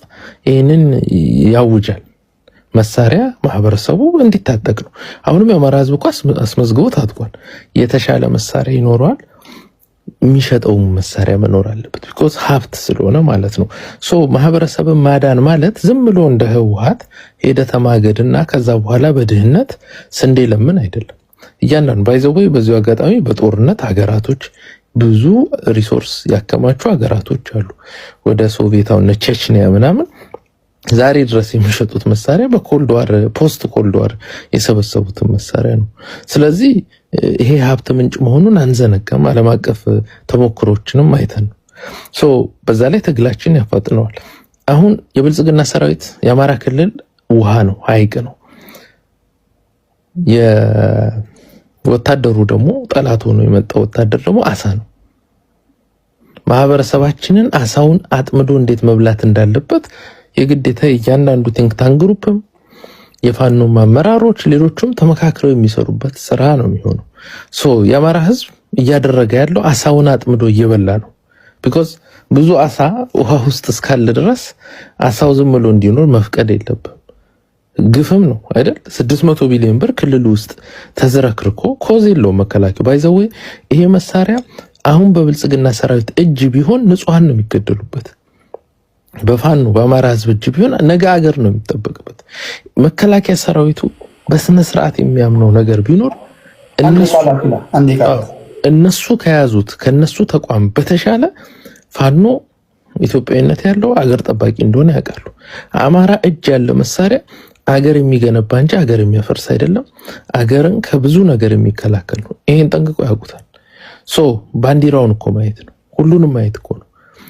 [SPEAKER 4] ይሄንን ያውጃል። መሳሪያ ማህበረሰቡ እንዲታጠቅ ነው። አሁንም የአማራ ህዝብ እኮ አስመዝግቦ ታጥቋል። የተሻለ መሳሪያ ይኖረዋል። የሚሸጠው መሳሪያ መኖር አለበት ቢኮዝ ሀብት ስለሆነ ማለት ነው። ማህበረሰብን ማዳን ማለት ዝም ብሎ እንደ ህወሓት ሄደ ተማገድና ከዛ በኋላ በድህነት ስንዴ ለምን አይደለም። እያንዳንዱ ባይዘው በዚሁ አጋጣሚ በጦርነት ሀገራቶች ብዙ ሪሶርስ ያከማቹ ሀገራቶች አሉ። ወደ ሶቪየታውና ቼችኒያ ምናምን ዛሬ ድረስ የሚሸጡት መሳሪያ በኮልድ ዋር ፖስት ኮልድ ዋር የሰበሰቡትን መሳሪያ ነው። ስለዚህ ይሄ ሀብት ምንጭ መሆኑን አንዘነጋም። ዓለም አቀፍ ተሞክሮችንም አይተን ነው። በዛ ላይ ትግላችን ያፋጥነዋል። አሁን የብልጽግና ሰራዊት የአማራ ክልል ውሃ ነው፣ ሀይቅ ነው። ወታደሩ ደግሞ ጠላት ሆኖ የመጣው ወታደር ደግሞ አሳ ነው። ማህበረሰባችንን አሳውን አጥምዶ እንዴት መብላት እንዳለበት የግዴታ እያንዳንዱ ቲንክ ታንክ ግሩፕም የፋኖ አመራሮች ሌሎችም ተመካክረው የሚሰሩበት ስራ ነው የሚሆነው። የአማራ ህዝብ እያደረገ ያለው አሳውን አጥምዶ እየበላ ነው። ቢኮዝ ብዙ አሳ ውሃ ውስጥ እስካለ ድረስ አሳው ዝም ብሎ እንዲኖር መፍቀድ የለብም። ግፍም ነው አይደል? 600 ቢሊዮን ብር ክልል ውስጥ ተዘረክርኮ ኮዝ የለውም መከላከያ ባይዘው። ይሄ መሳሪያ አሁን በብልጽግና ሰራዊት እጅ ቢሆን ንጹሃን ነው የሚገደሉበት። በፋኖ በአማራ ህዝብ እጅ ቢሆን ነገ አገር ነው የሚጠበቅበት። መከላከያ ሰራዊቱ በስነ ስርዓት የሚያምነው ነገር ቢኖር እነሱ ከያዙት ከነሱ ተቋም በተሻለ ፋኖ ኢትዮጵያዊነት ያለው አገር ጠባቂ እንደሆነ ያውቃሉ። አማራ እጅ ያለው መሳሪያ አገር የሚገነባ እንጂ አገር የሚያፈርስ አይደለም። አገርን ከብዙ ነገር የሚከላከል ነው። ይሄን ጠንቅቆ ያውቁታል። ባንዲራውን እኮ ማየት ነው፣ ሁሉንም ማየት እኮ ነው።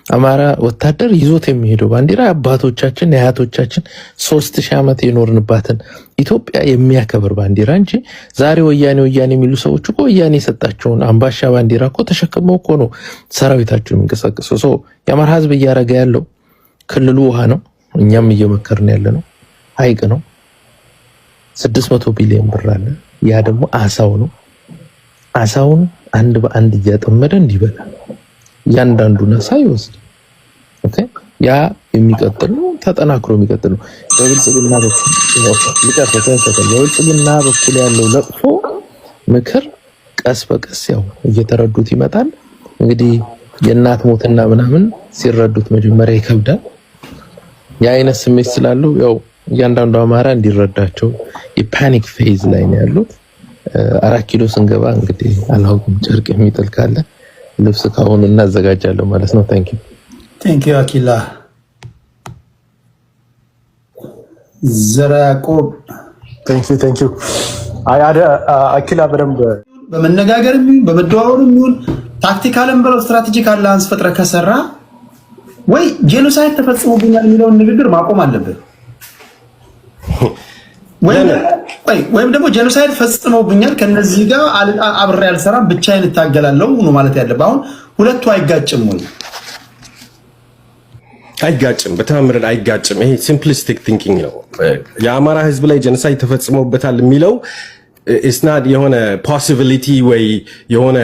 [SPEAKER 4] አማራ ወታደር ይዞት የሚሄደው ባንዲራ አባቶቻችን የአያቶቻችን 3000 ዓመት የኖርንባትን ኢትዮጵያ የሚያከብር ባንዲራ እንጂ ዛሬ ወያኔ የሚሉ ሰዎች እኮ ወያኔ የሰጣቸውን አምባሻ ባንዲራ እኮ ተሸክመው እኮ ነው ሰራዊታቸው የሚንቀሳቀሰው። የአማራ ህዝብ እያደረገ ያለው ክልሉ ውሃ ነው፣ እኛም እየመከርን ያለ ነው። ሀይቅ ነው፣ 600 ቢሊዮን ብር አለ። ያ ደግሞ አሳው ነው። አሳውን አንድ በአንድ እያጠመደ እንዲበላ ያንዳንዱን አሳ ይወስድ። ኦኬ፣ ያ የሚቀጥል ነው፣ ተጠናክሮ የሚቀጥል ነው። በብልጽግና በኩል ያለው ለቅሶ ምክር ቀስ በቀስ ያው እየተረዱት ይመጣል። እንግዲህ የእናት ሞትና ምናምን ሲረዱት መጀመሪያ ይከብዳል። የአይነት ስሜት ስላለው ያው እያንዳንዱ አማራ እንዲረዳቸው የፓኒክ ፌዝ ላይ ነው ያሉት። 4 ኪሎ ስንገባ እንግዲህ አላውቅም ጨርቅ የሚጥል ካለ ልብስ ካሁን እናዘጋጃለን ማለት ነው። ቴንክ ዩ
[SPEAKER 2] አኪላ ዘራቆብ
[SPEAKER 5] ቴንክ ዩ አኪላ በደንብ
[SPEAKER 2] በመነጋገር የሚሆን በመደዋወር የሚሆን ታክቲካልን ብለው ስትራቴጂክ አላንስ ፈጥረ ከሰራ ወይ ጄኖሳይድ ተፈጽሞብኛል የሚለውን ንግግር ማቆም አለበት፣ ወይም ደግሞ ጄኖሳይድ ፈጽሞብኛል ከነዚህ ጋር አብሬ አልሰራም ብቻዬን እታገላለሁ ነው ማለት ያለበት። አሁን ሁለቱ አይጋጭም ወይ?
[SPEAKER 5] አይጋጭም፣ በተአምርን አይጋጭም። ይሄ ሲምፕሊስቲክ ቲንኪንግ ነው። የአማራ ህዝብ ላይ ጄኖሳይድ ተፈጽሞበታል የሚለው ኢስናድ የሆነ ፖሲቢሊቲ ወይ የሆነ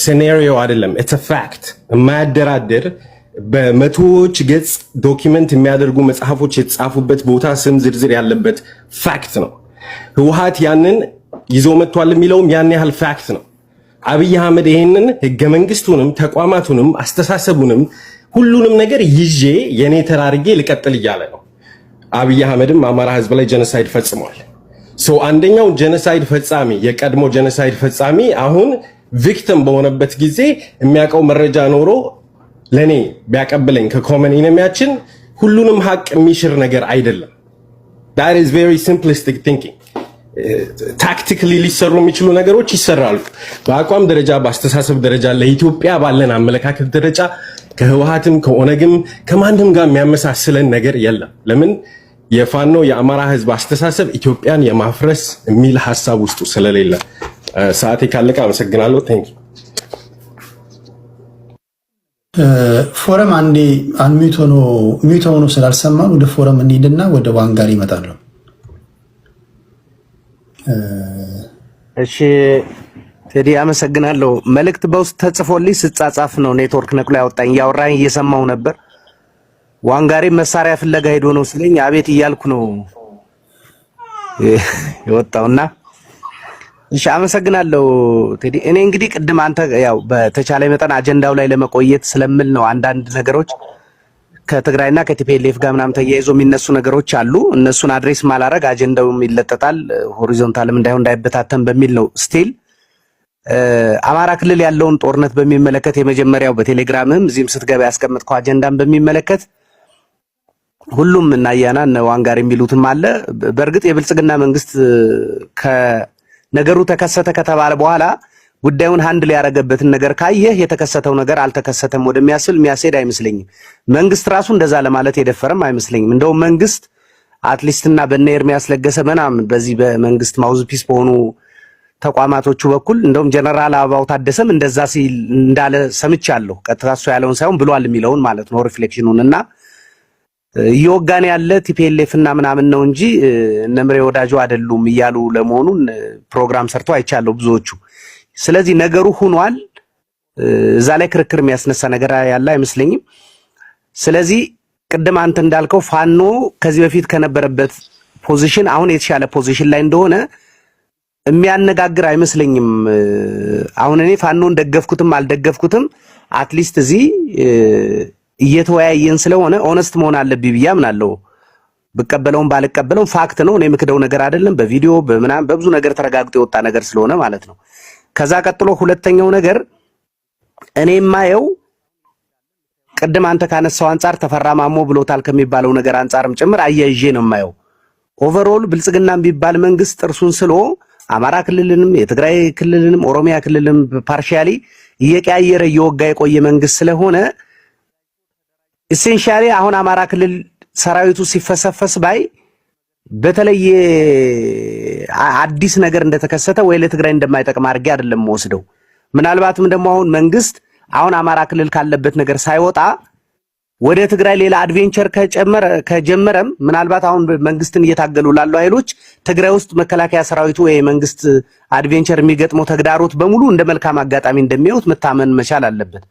[SPEAKER 5] ሴናሪዮ አይደለም። ኢትስ አ ፋክት። የማያደራድር በመቶዎች ገጽ ዶኪመንት የሚያደርጉ መጽሐፎች የተጻፉበት ቦታ ስም ዝርዝር ያለበት ፋክት ነው። ህወሓት ያንን ይዞ መጥቷል የሚለውም ያን ያህል ፋክት ነው። አብይ አህመድ ይሄንን ህገ መንግስቱንም ተቋማቱንም አስተሳሰቡንም ሁሉንም ነገር ይዤ የኔ ተራርጌ ልቀጥል እያለ ነው። አብይ አህመድም አማራ ህዝብ ላይ ጄኖሳይድ ፈጽሟል። አንደኛው ጄኖሳይድ ፈጻሚ የቀድሞ ጄኖሳይድ ፈጻሚ አሁን ቪክቲም በሆነበት ጊዜ የሚያውቀው መረጃ ኖሮ ለኔ ቢያቀብለኝ ከኮመን ኢነሚያችን ሁሉንም ሀቅ የሚሽር ነገር አይደለም። that is very simplistic thinking። ታክቲካሊ ሊሰሩ የሚችሉ ነገሮች ይሰራሉ። በአቋም ደረጃ በአስተሳሰብ ደረጃ ለኢትዮጵያ ባለን አመለካከት ደረጃ ከህወሓትም ከኦነግም ከማንም ጋር የሚያመሳስለን ነገር የለም። ለምን? የፋኖ የአማራ ህዝብ አስተሳሰብ ኢትዮጵያን የማፍረስ የሚል ሐሳብ ውስጡ ስለሌለ። ሰዓቴ ካለቀ አመሰግናለሁ። ቴንክ ዩ።
[SPEAKER 2] ፎረም አንዴ ሚውት ሆኖ ስላልሰማን ወደ ፎረም እንሂድና ወደ ዋንጋር ይመጣሉ።
[SPEAKER 6] እሺ ቴዲ አመሰግናለሁ። መልእክት በውስጥ ተጽፎልኝ ስጻጻፍ ነው ኔትወርክ ነቅሎ ያወጣኝ። ያወራኝ እየሰማው ነበር። ዋንጋሪ መሳሪያ ፍለጋ ሄዶ ነው ስለኝ አቤት እያልኩ ነው የወጣውና እሺ አመሰግናለሁ ቴዲ። እኔ እንግዲህ ቅድም አንተ ያው በተቻለ መጠን አጀንዳው ላይ ለመቆየት ስለምል ነው አንዳንድ ነገሮች ከትግራይና ከቲፒኤልኤፍ ጋር ምናምን ተያይዞ የሚነሱ ነገሮች አሉ። እነሱን አድሬስ ማላረግ አጀንዳውም ይለጠጣል ሆሪዞንታልም እንዳይበታተን በሚል ነው። ስቲል አማራ ክልል ያለውን ጦርነት በሚመለከት የመጀመሪያው በቴሌግራምም እዚህም ስትገባ ያስቀመጥከው አጀንዳን በሚመለከት ሁሉም እናያና ዋንጋር የሚሉትም አለ። በእርግጥ የብልጽግና መንግስት ከነገሩ ተከሰተ ከተባለ በኋላ ጉዳዩን ሃንድል ያረገበትን ነገር ካየህ የተከሰተው ነገር አልተከሰተም ወደሚያስብል የሚያስሄድ አይመስለኝም። መንግስት ራሱ እንደዛ ለማለት የደፈረም አይመስለኝም። እንደውም መንግስት አትሊስትና በእነ ኤርሚያስ ለገሰ ምናምን በዚህ በመንግስት ማውዝ ፒስ በሆኑ ተቋማቶቹ በኩል እንደውም ጀነራል አበባው ታደሰም እንደዛ ሲል እንዳለ ሰምቻለሁ። ቀጥታ እሱ ያለውን ሳይሆን ብሏል የሚለውን ማለት ነው ሪፍሌክሽኑንና እየወጋን ያለ ቲፒኤልኤፍ እና ምናምን ነው እንጂ እነምሬ ወዳጁ አይደሉም እያሉ ለመሆኑን ፕሮግራም ሰርቶ አይቻለሁ ብዙዎቹ። ስለዚህ ነገሩ ሆኗል። እዛ ላይ ክርክር የሚያስነሳ ነገር ያለ አይመስለኝም። ስለዚህ ቅድም አንተ እንዳልከው ፋኖ ከዚህ በፊት ከነበረበት ፖዚሽን አሁን የተሻለ ፖዚሽን ላይ እንደሆነ የሚያነጋግር አይመስለኝም። አሁን እኔ ፋኖን ደገፍኩትም አልደገፍኩትም አትሊስት እዚህ እየተወያየን ስለሆነ ኦነስት መሆን አለብኝ ብዬ አምናለሁ። ብቀበለውም ባልቀበለውም ፋክት ነው። እኔ የምክደው ነገር አይደለም። በቪዲዮ በምናም በብዙ ነገር ተረጋግጦ የወጣ ነገር ስለሆነ ማለት ነው። ከዛ ቀጥሎ ሁለተኛው ነገር እኔ የማየው ቅድም አንተ ካነሳው አንፃር ተፈራ ማሞ ብሎታል ከሚባለው ነገር አንፃርም ጭምር አያይዤ ነው የማየው። ኦቨርኦል ብልጽግና የሚባል መንግስት ጥርሱን ስሎ አማራ ክልልንም የትግራይ ክልልንም ኦሮሚያ ክልልንም ፓርሻሊ እየቀያየረ እየወጋ የቆየ መንግስት ስለሆነ ኢሴንሻሊ አሁን አማራ ክልል ሰራዊቱ ሲፈሰፈስ ባይ በተለየ አዲስ ነገር እንደተከሰተ ወይ ለትግራይ እንደማይጠቅም አድርጌ አይደለም ወስደው። ምናልባትም ደግሞ አሁን መንግስት አሁን አማራ ክልል ካለበት ነገር ሳይወጣ ወደ ትግራይ ሌላ አድቬንቸር ከጀመረም ምናልባት አሁን መንግስትን እየታገሉ ላሉ ኃይሎች ትግራይ ውስጥ መከላከያ ሰራዊቱ ወይ መንግስት አድቬንቸር የሚገጥመው ተግዳሮት በሙሉ እንደ መልካም አጋጣሚ እንደሚያዩት መታመን መቻል አለበት።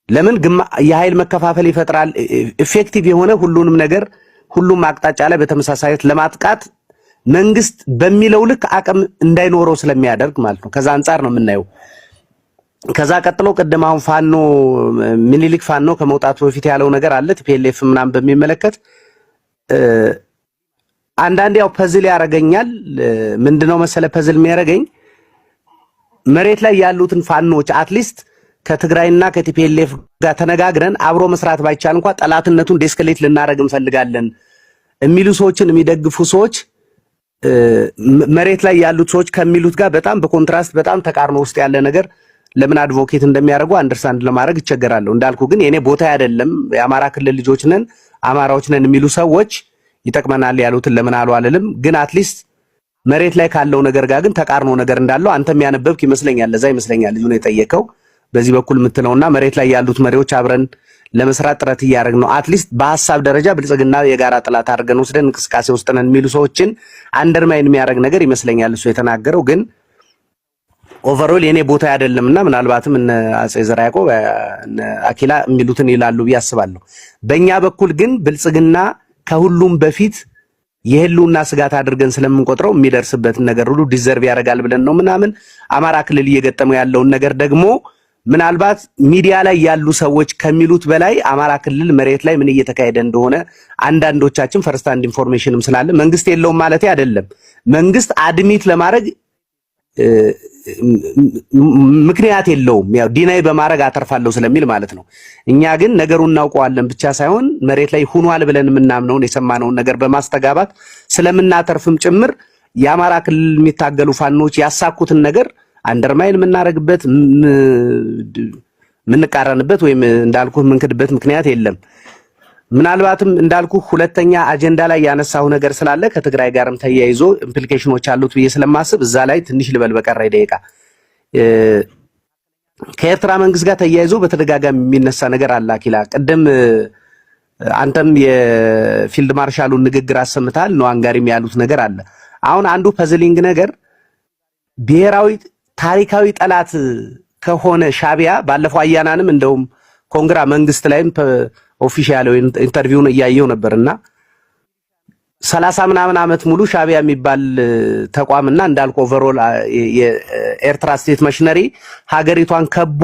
[SPEAKER 6] ለምን የኃይል መከፋፈል ይፈጥራል። ኢፌክቲቭ የሆነ ሁሉንም ነገር ሁሉም አቅጣጫ ላይ በተመሳሳይት ለማጥቃት መንግስት በሚለው ልክ አቅም እንዳይኖረው ስለሚያደርግ ማለት ነው። ከዛ አንፃር ነው የምናየው። ከዛ ቀጥሎ ቅድም አሁን ፋኖ ሚኒሊክ ፋኖ ከመውጣቱ በፊት ያለው ነገር አለ ቲፒኤልኤፍ ምናምን በሚመለከት አንዳንዴ ያው ፐዝል ያረጋኛል። ምንድነው መሰለ ፐዝል የሚያረጋኝ መሬት ላይ ያሉትን ፋኖች አትሊስት ከትግራይና ከቲፒኤልኤፍ ጋር ተነጋግረን አብሮ መስራት ባይቻል እንኳን ጠላትነቱን ዴስከሌት ልናረግ እንፈልጋለን የሚሉ ሰዎችን የሚደግፉ ሰዎች መሬት ላይ ያሉት ሰዎች ከሚሉት ጋር በጣም በኮንትራስት በጣም ተቃርኖ ውስጥ ያለ ነገር ለምን አድቮኬት እንደሚያደርጉ አንደርስታንድ ለማድረግ ይቸገራለሁ። እንዳልኩ ግን የኔ ቦታ አይደለም። የአማራ ክልል ልጆች ነን አማራዎች ነን የሚሉ ሰዎች ይጠቅመናል ያሉትን ለምን አሉ አልልም። ግን አትሊስት መሬት ላይ ካለው ነገር ጋር ግን ተቃርኖ ነገር እንዳለው አንተም ያነበብክ ይመስለኛል። ለዛ ይመስለኛል ልጁ ነው የጠየቀው በዚህ በኩል የምትለውና መሬት ላይ ያሉት መሪዎች አብረን ለመስራት ጥረት እያደረግን ነው። አትሊስት በሐሳብ ደረጃ ብልጽግና የጋራ ጥላት አድርገን ወስደን እንቅስቃሴ ውስጥ ነን የሚሉ ሰዎችን አንደርማይን የሚያደርግ ነገር ይመስለኛል እሱ የተናገረው። ግን ኦቨርኦል የኔ ቦታ አይደለምና ምናልባትም እነ አጼ ዘርዓ ያዕቆብ እነ አኪላ የሚሉትን ይላሉ ብዬ አስባለሁ። በእኛ በኩል ግን ብልጽግና ከሁሉም በፊት የህልውና ስጋት አድርገን ስለምንቆጥረው የሚደርስበትን ነገር ሁሉ ዲዘርቭ ያደርጋል ብለን ነው ምናምን አማራ ክልል እየገጠመው ያለውን ነገር ደግሞ ምናልባት ሚዲያ ላይ ያሉ ሰዎች ከሚሉት በላይ አማራ ክልል መሬት ላይ ምን እየተካሄደ እንደሆነ አንዳንዶቻችን ፈርስት ሃንድ ኢንፎርሜሽንም ስላለ መንግስት የለውም ማለት አይደለም። መንግስት አድሚት ለማድረግ ምክንያት የለውም። ያው ዲናይ በማድረግ አተርፋለሁ ስለሚል ማለት ነው። እኛ ግን ነገሩን እናውቀዋለን ብቻ ሳይሆን መሬት ላይ ሆኗል ብለን የምናምነውን የሰማነውን ነገር በማስተጋባት ስለምናተርፍም ጭምር የአማራ ክልል የሚታገሉ ፋኖች ያሳኩትን ነገር አንደርማይን የምናረግበት ምንቃረንበት ወይም እንዳልኩ ምንክድበት ምክንያት የለም። ምናልባትም እንዳልኩ ሁለተኛ አጀንዳ ላይ ያነሳው ነገር ስላለ ከትግራይ ጋርም ተያይዞ ኢምፕሊኬሽኖች አሉት ብዬ ስለማስብ እዛ ላይ ትንሽ ልበል በቀረይ ደቂቃ። ከኤርትራ መንግስት ጋር ተያይዞ በተደጋጋሚ የሚነሳ ነገር አለ። አኪላ ቀደም አንተም የፊልድ ማርሻሉን ንግግር አሰምታል ነው አንጋሪም ያሉት ነገር አለ። አሁን አንዱ ፐዝሊንግ ነገር ብሔራዊ ታሪካዊ ጠላት ከሆነ ሻቢያ ባለፈው አያናንም እንደውም ኮንግራ መንግስት ላይም ኦፊሻሊ ኢንተርቪውን እያየው ነበርና 30 ምናምን ዓመት ሙሉ ሻቢያ የሚባል ተቋምና እንዳልኩ ኦቨርኦል የኤርትራ ስቴት ማሽነሪ ሀገሪቷን ከቦ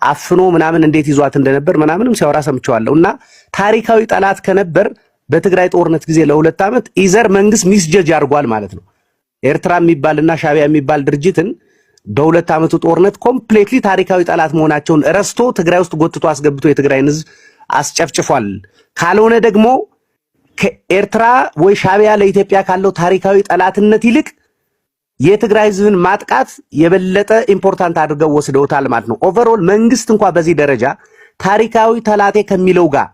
[SPEAKER 6] አፍኖ ምናምን እንዴት ይዟት እንደነበር ምናምንም ሲያወራ ሰምቻለሁና ታሪካዊ ጠላት ከነበር በትግራይ ጦርነት ጊዜ ለሁለት ዓመት ኢዘር መንግስት ሚስጀጅ አድርጓል ማለት ነው። ኤርትራ የሚባልና ሻቢያ የሚባል ድርጅትን በሁለት ዓመቱ ጦርነት ኮምፕሊትሊ ታሪካዊ ጠላት መሆናቸውን ረስቶ ትግራይ ውስጥ ጎትቶ አስገብቶ የትግራይን ህዝብ አስጨፍጭፏል። ካልሆነ ደግሞ ከኤርትራ ወይ ሻቢያ ለኢትዮጵያ ካለው ታሪካዊ ጠላትነት ይልቅ የትግራይ ህዝብን ማጥቃት የበለጠ ኢምፖርታንት አድርገው ወስደውታል ማለት ነው። ኦቨርኦል መንግስት እንኳን በዚህ ደረጃ ታሪካዊ ጠላቴ ከሚለው ጋር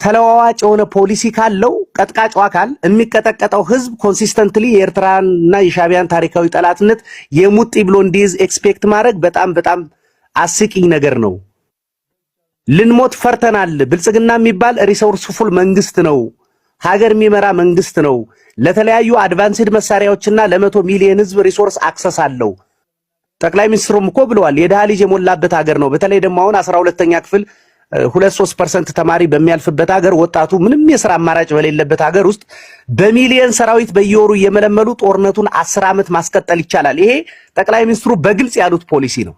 [SPEAKER 6] ተለዋዋጭ የሆነ ፖሊሲ ካለው ቀጥቃጭ አካል የሚቀጠቀጠው ህዝብ ኮንሲስተንትሊ የኤርትራና የሻቢያን ታሪካዊ ጠላትነት የሙጥ ብሎ እንዲይዝ ኤክስፔክት ማድረግ በጣም አስቂኝ ነገር ነው። ልንሞት ፈርተናል። ብልጽግና የሚባል ሪሶርስፉል መንግስት ነው። ሀገር የሚመራ መንግስት ነው። ለተለያዩ አድቫንስድ መሳሪያዎችና ለ100 ሚሊዮን ህዝብ ሪሶርስ አክሰስ አለው። ጠቅላይ ሚኒስትሩም እኮ ብለዋል የድሃ ልጅ የሞላበት ሀገር ነው። በተለይ ደግሞ አሁን 12ኛ ክፍል 2-3% ተማሪ በሚያልፍበት ሀገር ወጣቱ ምንም የሥራ አማራጭ በሌለበት ሀገር ውስጥ በሚሊየን ሰራዊት በየወሩ እየመለመሉ ጦርነቱን 10 ዓመት ማስቀጠል ይቻላል። ይሄ ጠቅላይ ሚኒስትሩ በግልጽ ያሉት ፖሊሲ ነው።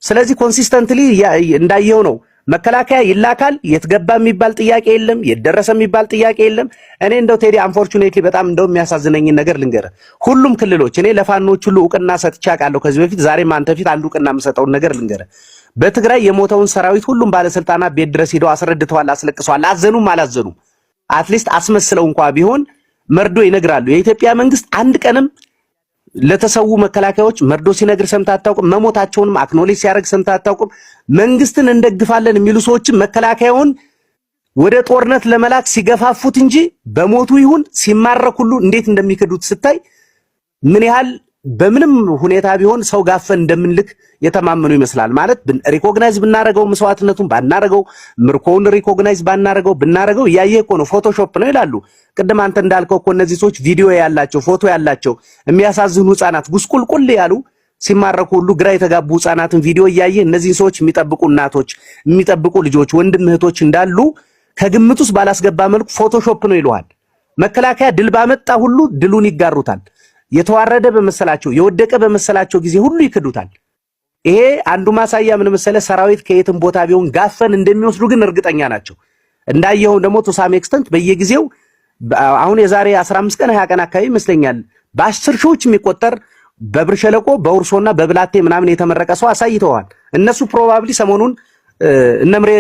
[SPEAKER 6] ስለዚህ ኮንሲስተንትሊ እንዳየው ነው። መከላከያ ይላካል። የትገባ የሚባል ጥያቄ የለም። የደረሰ የሚባል ጥያቄ የለም። እኔ እንደው ቴዲ አንፎርቹኔትሊ በጣም እንደው የሚያሳዝነኝ ነገር ልንገር። ሁሉም ክልሎች እኔ ለፋኖች ሁሉ ዕውቅና ሰጥቼ አውቃለሁ ከዚህ በፊት። ዛሬም አንተ ፊት አንድ ዕውቅና የምሰጠውን ነገር ልንገር። በትግራይ የሞተውን ሰራዊት ሁሉም ባለስልጣናት ቤት ድረስ ሄደው አስረድተዋል፣ አስለቅሰዋል። አዘኑም አላዘኑም አትሊስት አስመስለው እንኳን ቢሆን መርዶ ይነግራሉ። የኢትዮጵያ መንግስት አንድ ቀንም ለተሰዉ መከላከያዎች መርዶ ሲነግር ሰምተህ አታውቅም። መሞታቸውንም አክኖሌጅ ሲያደርግ ሰምተህ አታውቅም። መንግስትን እንደግፋለን የሚሉ ሰዎችም መከላከያውን ወደ ጦርነት ለመላክ ሲገፋፉት እንጂ በሞቱ ይሁን ሲማረክ ሁሉ እንዴት እንደሚክዱት ስታይ ምን ያህል በምንም ሁኔታ ቢሆን ሰው ጋፈን እንደምንልክ የተማመኑ ይመስላል። ማለት ሪኮግናይዝ ብናረገው መስዋዕትነቱን ባናረገው ምርኮውን ሪኮግናይዝ ብናረገው ያየህ እኮ ነው። ፎቶሾፕ ነው ይላሉ። ቅድም አንተ እንዳልከው እኮ እነዚህ ሰዎች ቪዲዮ ያላቸው ፎቶ ያላቸው የሚያሳዝኑ ህፃናት ጉስቁልቁል ያሉ ሲማረኩ ሁሉ ግራ የተጋቡ ህፃናትን ቪዲዮ እያየህ እነዚህ ሰዎች የሚጠብቁ እናቶች የሚጠብቁ ልጆች ወንድም እህቶች እንዳሉ ከግምት ውስጥ ባላስገባ መልኩ ፎቶሾፕ ነው ይሏል። መከላከያ ድል ባመጣ ሁሉ ድሉን ይጋሩታል። የተዋረደ በመሰላቸው የወደቀ በመሰላቸው ጊዜ ሁሉ ይክዱታል። ይሄ አንዱ ማሳያ ምን መሰለ፣ ሰራዊት ከየትም ቦታ ቢሆን ጋፈን እንደሚወስዱ ግን እርግጠኛ ናቸው። እንዳየው ደግሞ ቱ ሳም ኤክስተንት በየጊዜው አሁን የዛሬ 15 ቀን 20 ቀን አካባቢ ይመስለኛል በ10 ሺዎች የሚቆጠር በብር ሸለቆ በውርሶና በብላቴ ምናምን የተመረቀ ሰው አሳይተዋል። እነሱ ፕሮባብሊ ሰሞኑን እነምሬ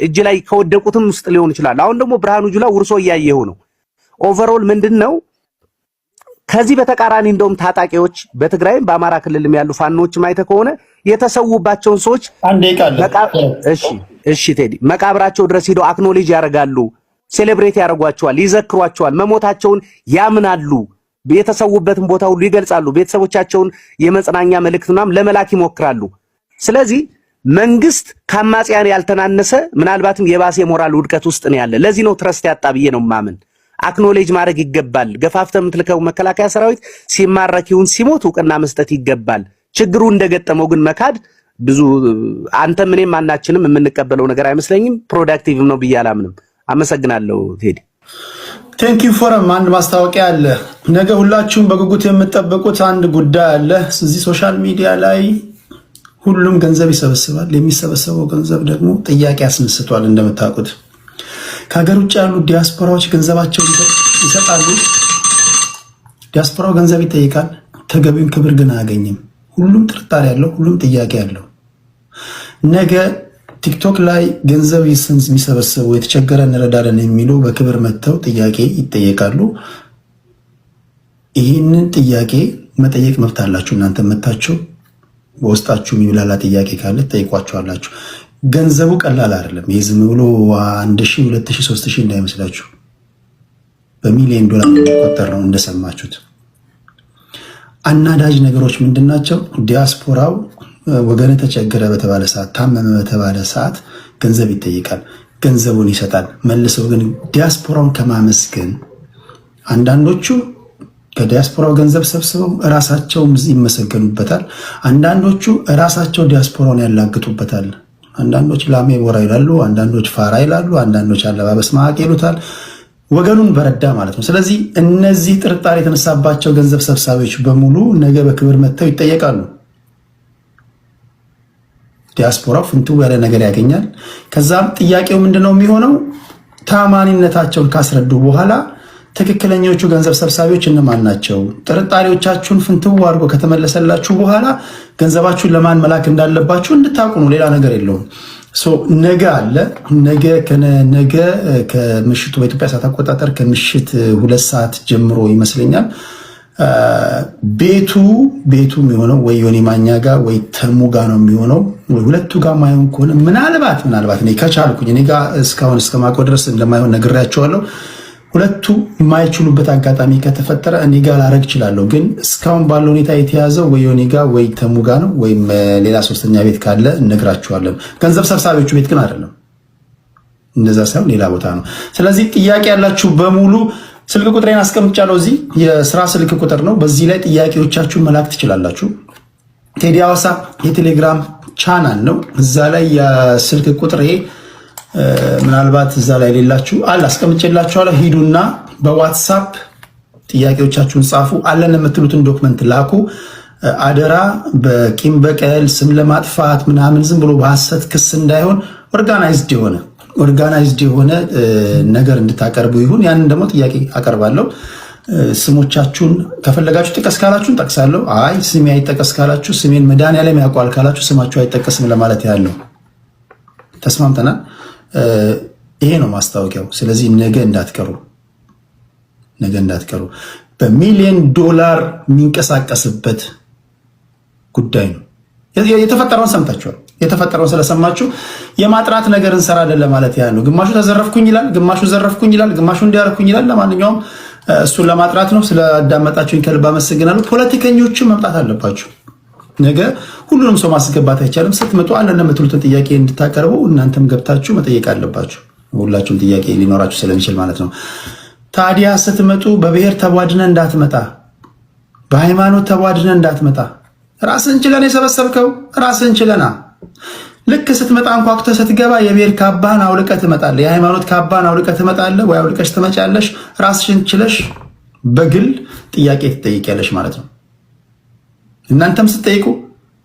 [SPEAKER 6] እጅ ላይ ከወደቁትም ውስጥ ሊሆን ይችላል። አሁን ደግሞ ብርሃኑ ጁላ ውርሶ እያየው ነው። ኦቨርኦል ምንድነው? ከዚህ በተቃራኒ እንደውም ታጣቂዎች በትግራይም በአማራ ክልልም ያሉ ፋኖች ማይተ ከሆነ የተሰውባቸውን ሰዎች እሺ ቴዲ መቃብራቸው ድረስ ሄደው አክኖሌጅ ያደርጋሉ፣ ሴሌብሬት ያደርጓቸዋል፣ ይዘክሯቸዋል፣ መሞታቸውን ያምናሉ፣ የተሰውበትን ቦታ ሁሉ ይገልጻሉ፣ ቤተሰቦቻቸውን የመጽናኛ መልእክትናም ለመላክ ይሞክራሉ። ስለዚህ መንግስት ከአማጽያን ያልተናነሰ ምናልባትም የባሰ ሞራል ውድቀት ውስጥ ነው ያለ። ለዚህ ነው ትረስት ያጣ ብዬ ነው ማምን። አክኖሌጅ ማድረግ ይገባል። ገፋፍተ የምትልከው መከላከያ ሰራዊት ሲማረኪውን ሲሞት ዕውቅና መስጠት ይገባል። ችግሩ እንደገጠመው ግን መካድ ብዙ አንተ ምንም ማናችንም የምንቀበለው ነገር አይመስለኝም። ፕሮዳክቲቭም ነው ብዬ አላምንም። አመሰግናለሁ ቴዲ።
[SPEAKER 2] ቴንክ ዩ ፎረም። አንድ ማስታወቂያ አለ። ነገ ሁላችሁም በጉጉት የምትጠብቁት አንድ ጉዳይ አለ። እዚህ ሶሻል ሚዲያ ላይ ሁሉም ገንዘብ ይሰበስባል። የሚሰበሰበው ገንዘብ ደግሞ ጥያቄ አስነስቷል። እንደምታውቁት ከሀገር ውጭ ያሉ ዲያስፖራዎች ገንዘባቸውን ይሰጣሉ። ዲያስፖራው ገንዘብ ይጠይቃል፣ ተገቢውን ክብር ግን አያገኝም። ሁሉም ጥርጣሬ ያለው፣ ሁሉም ጥያቄ ያለው። ነገ ቲክቶክ ላይ ገንዘብ የሚሰበሰቡ የተቸገረ እንረዳለን የሚሉ በክብር መጥተው ጥያቄ ይጠየቃሉ። ይህንን ጥያቄ መጠየቅ መብት አላችሁ። እናንተ መታችሁ በውስጣችሁ የሚብላላ ጥያቄ ካለ ጠይቋችኋላችሁ። ገንዘቡ ቀላል አይደለም። ይህ ዝም ብሎ 1000፣ 2000፣ 3000 እንዳይመስላችሁ በሚሊዮን ዶላር የሚቆጠር ነው። እንደሰማችሁት አናዳጅ ነገሮች ምንድናቸው? ዲያስፖራው ወገን ተቸገረ በተባለ ሰዓት፣ ታመመ በተባለ ሰዓት ገንዘብ ይጠይቃል፣ ገንዘቡን ይሰጣል። መልሰው ግን ዲያስፖራውን ከማመስገን አንዳንዶቹ ከዲያስፖራው ገንዘብ ሰብስበው እራሳቸው ይመሰገኑበታል። አንዳንዶቹ እራሳቸው ዲያስፖራውን ያላግጡበታል። አንዳንዶች ላሜ ቦራ ይላሉ፣ አንዳንዶች ፋራ ይላሉ፣ አንዳንዶች አለባበስ ማቅ ይሉታል። ወገኑን በረዳ ማለት ነው። ስለዚህ እነዚህ ጥርጣሬ የተነሳባቸው ገንዘብ ሰብሳቢዎች በሙሉ ነገ በክብር መጥተው ይጠየቃሉ። ዲያስፖራው ፍንትው ያለ ነገር ያገኛል። ከዛም ጥያቄው ምንድነው የሚሆነው? ታማኒነታቸውን ካስረዱ በኋላ ትክክለኞቹ ገንዘብ ሰብሳቢዎች እነማን ናቸው? ጥርጣሬዎቻችሁን ፍንትው አድርጎ ከተመለሰላችሁ በኋላ ገንዘባችሁን ለማን መላክ እንዳለባችሁ እንድታውቁ ነው። ሌላ ነገር የለውም። ነገ አለ። ነገ ከምሽቱ በኢትዮጵያ ሰዓት አቆጣጠር ከምሽት 2 ሰዓት ጀምሮ ይመስለኛል ቤቱ የሚሆነው ወይ ዮኒ ማኛ ጋር ወይ ተሙ ጋር ነው የሚሆነው። ወይ ሁለቱ ጋር ማይሆን ከሆነ ምናልባት እኔ ከቻልኩኝ እኔ ጋር እስካሁን እስከማውቀው ድረስ እንደማይሆን ነግሬያቸዋለሁ። ሁለቱ የማይችሉበት አጋጣሚ ከተፈጠረ እኔ ጋር ላረግ እችላለሁ። ግን እስካሁን ባለው ሁኔታ የተያዘው ወይ ዮኒ ጋር ወይ ተሙ ጋር ነው፣ ወይም ሌላ ሶስተኛ ቤት ካለ እነግራቸዋለን። ገንዘብ ሰብሳቢዎቹ ቤት ግን አይደለም፣ እንደዛ ሳይሆን ሌላ ቦታ ነው። ስለዚህ ጥያቄ ያላችሁ በሙሉ ስልክ ቁጥሬን አስቀምጫለሁ። እዚህ የስራ ስልክ ቁጥር ነው። በዚህ ላይ ጥያቄዎቻችሁን መላክ ትችላላችሁ። ቴዲ ሐዋሳ የቴሌግራም ቻናል ነው። እዛ ላይ የስልክ ቁጥሬ ምናልባት እዛ ላይ ሌላችሁ አስቀምጬላችኋለሁ። ሂዱና በዋትሳፕ ጥያቄዎቻችሁን ጻፉ። አለን የምትሉትን ዶክመንት ላኩ። አደራ በቂም በቀል ስም ለማጥፋት ምናምን ዝም ብሎ በሐሰት ክስ እንዳይሆን ኦርጋናይዝድ የሆነ ነገር እንድታቀርቡ ይሁን። ያንን ደግሞ ጥያቄ አቀርባለሁ። ስሞቻችሁን ከፈለጋችሁ ጥቀስ ካላችሁን ጠቅሳለሁ። አይ ስሜ አይጠቀስ ካላችሁ ስሜን መድኃኒዓለም ያውቀዋል ካላችሁ ስማችሁ አይጠቀስም ለማለት ያለው ተስማምተናል። ይሄ ነው ማስታወቂያው። ስለዚህ ነገ እንዳትቀሩ። በሚሊዮን ዶላር የሚንቀሳቀስበት ጉዳይ ነው። የተፈጠረውን ሰምታችኋል። የተፈጠረውን ስለሰማችሁ የማጥራት ነገር እንሰራለን ለማለት ያህል ነው። ግማሹ ተዘረፍኩኝ ይላል፣ ግማሹ ዘረፍኩኝ ይላል፣ ግማሹ እንዲያረኩኝ ይላል። ለማንኛውም እሱን ለማጥራት ነው። ስለአዳመጣችሁኝ ከልብ አመሰግናለሁ። ፖለቲከኞችም መምጣት አለባችሁ። ነገ ሁሉንም ሰው ማስገባት አይቻልም። ስትመጡ አንድ የምትሉትን ጥያቄ እንድታቀርቡ እናንተም ገብታችሁ መጠየቅ አለባችሁ። ሁላችሁም ጥያቄ ሊኖራችሁ ስለሚችል ማለት ነው። ታዲያ ስትመጡ በብሔር ተቧድነ እንዳትመጣ፣ በሃይማኖት ተቧድነ እንዳትመጣ። ራስን ችለን የሰበሰብከው ራስን ችለና ልክ ስትመጣ አንኳኩተህ ስትገባ የብሔር ካባህን አውልቀህ ትመጣለህ። የሃይማኖት ካባህን አውልቀህ ትመጣለህ ወይ አውልቀሽ ትመጫለሽ። ራስሽን ችለሽ በግል ጥያቄ ትጠይቂያለሽ ማለት ነው። እናንተም ስትጠይቁ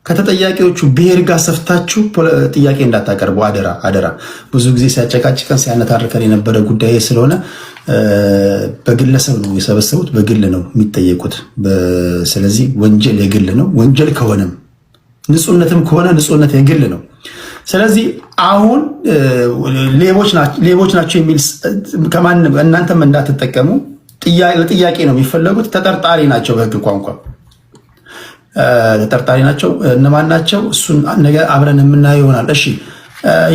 [SPEAKER 2] ከተጠያቂዎቹ ብሔር ጋር ሰፍታችሁ ጥያቄ እንዳታቀርቡ አደራ። ብዙ ጊዜ ሲያጨቃጭቀን ሲያነታርከን የነበረ ጉዳይ ስለሆነ በግለሰብ ነው የሰበሰቡት፣ በግል ነው የሚጠየቁት። ስለዚህ ወንጀል የግል ነው። ወንጀል ከሆነም ንጹህነትም ከሆነ ንጹህነት የግል ነው። ስለዚህ አሁን ሌቦች ናቸው የሚል ከማንም እናንተም እንዳትጠቀሙ። ለጥያቄ ነው የሚፈለጉት። ተጠርጣሪ ናቸው፣ በህግ ቋንቋ ተጠርጣሪ ናቸው። እነማን ናቸው? እሱን ነገ አብረን የምናየው ይሆናል። እሺ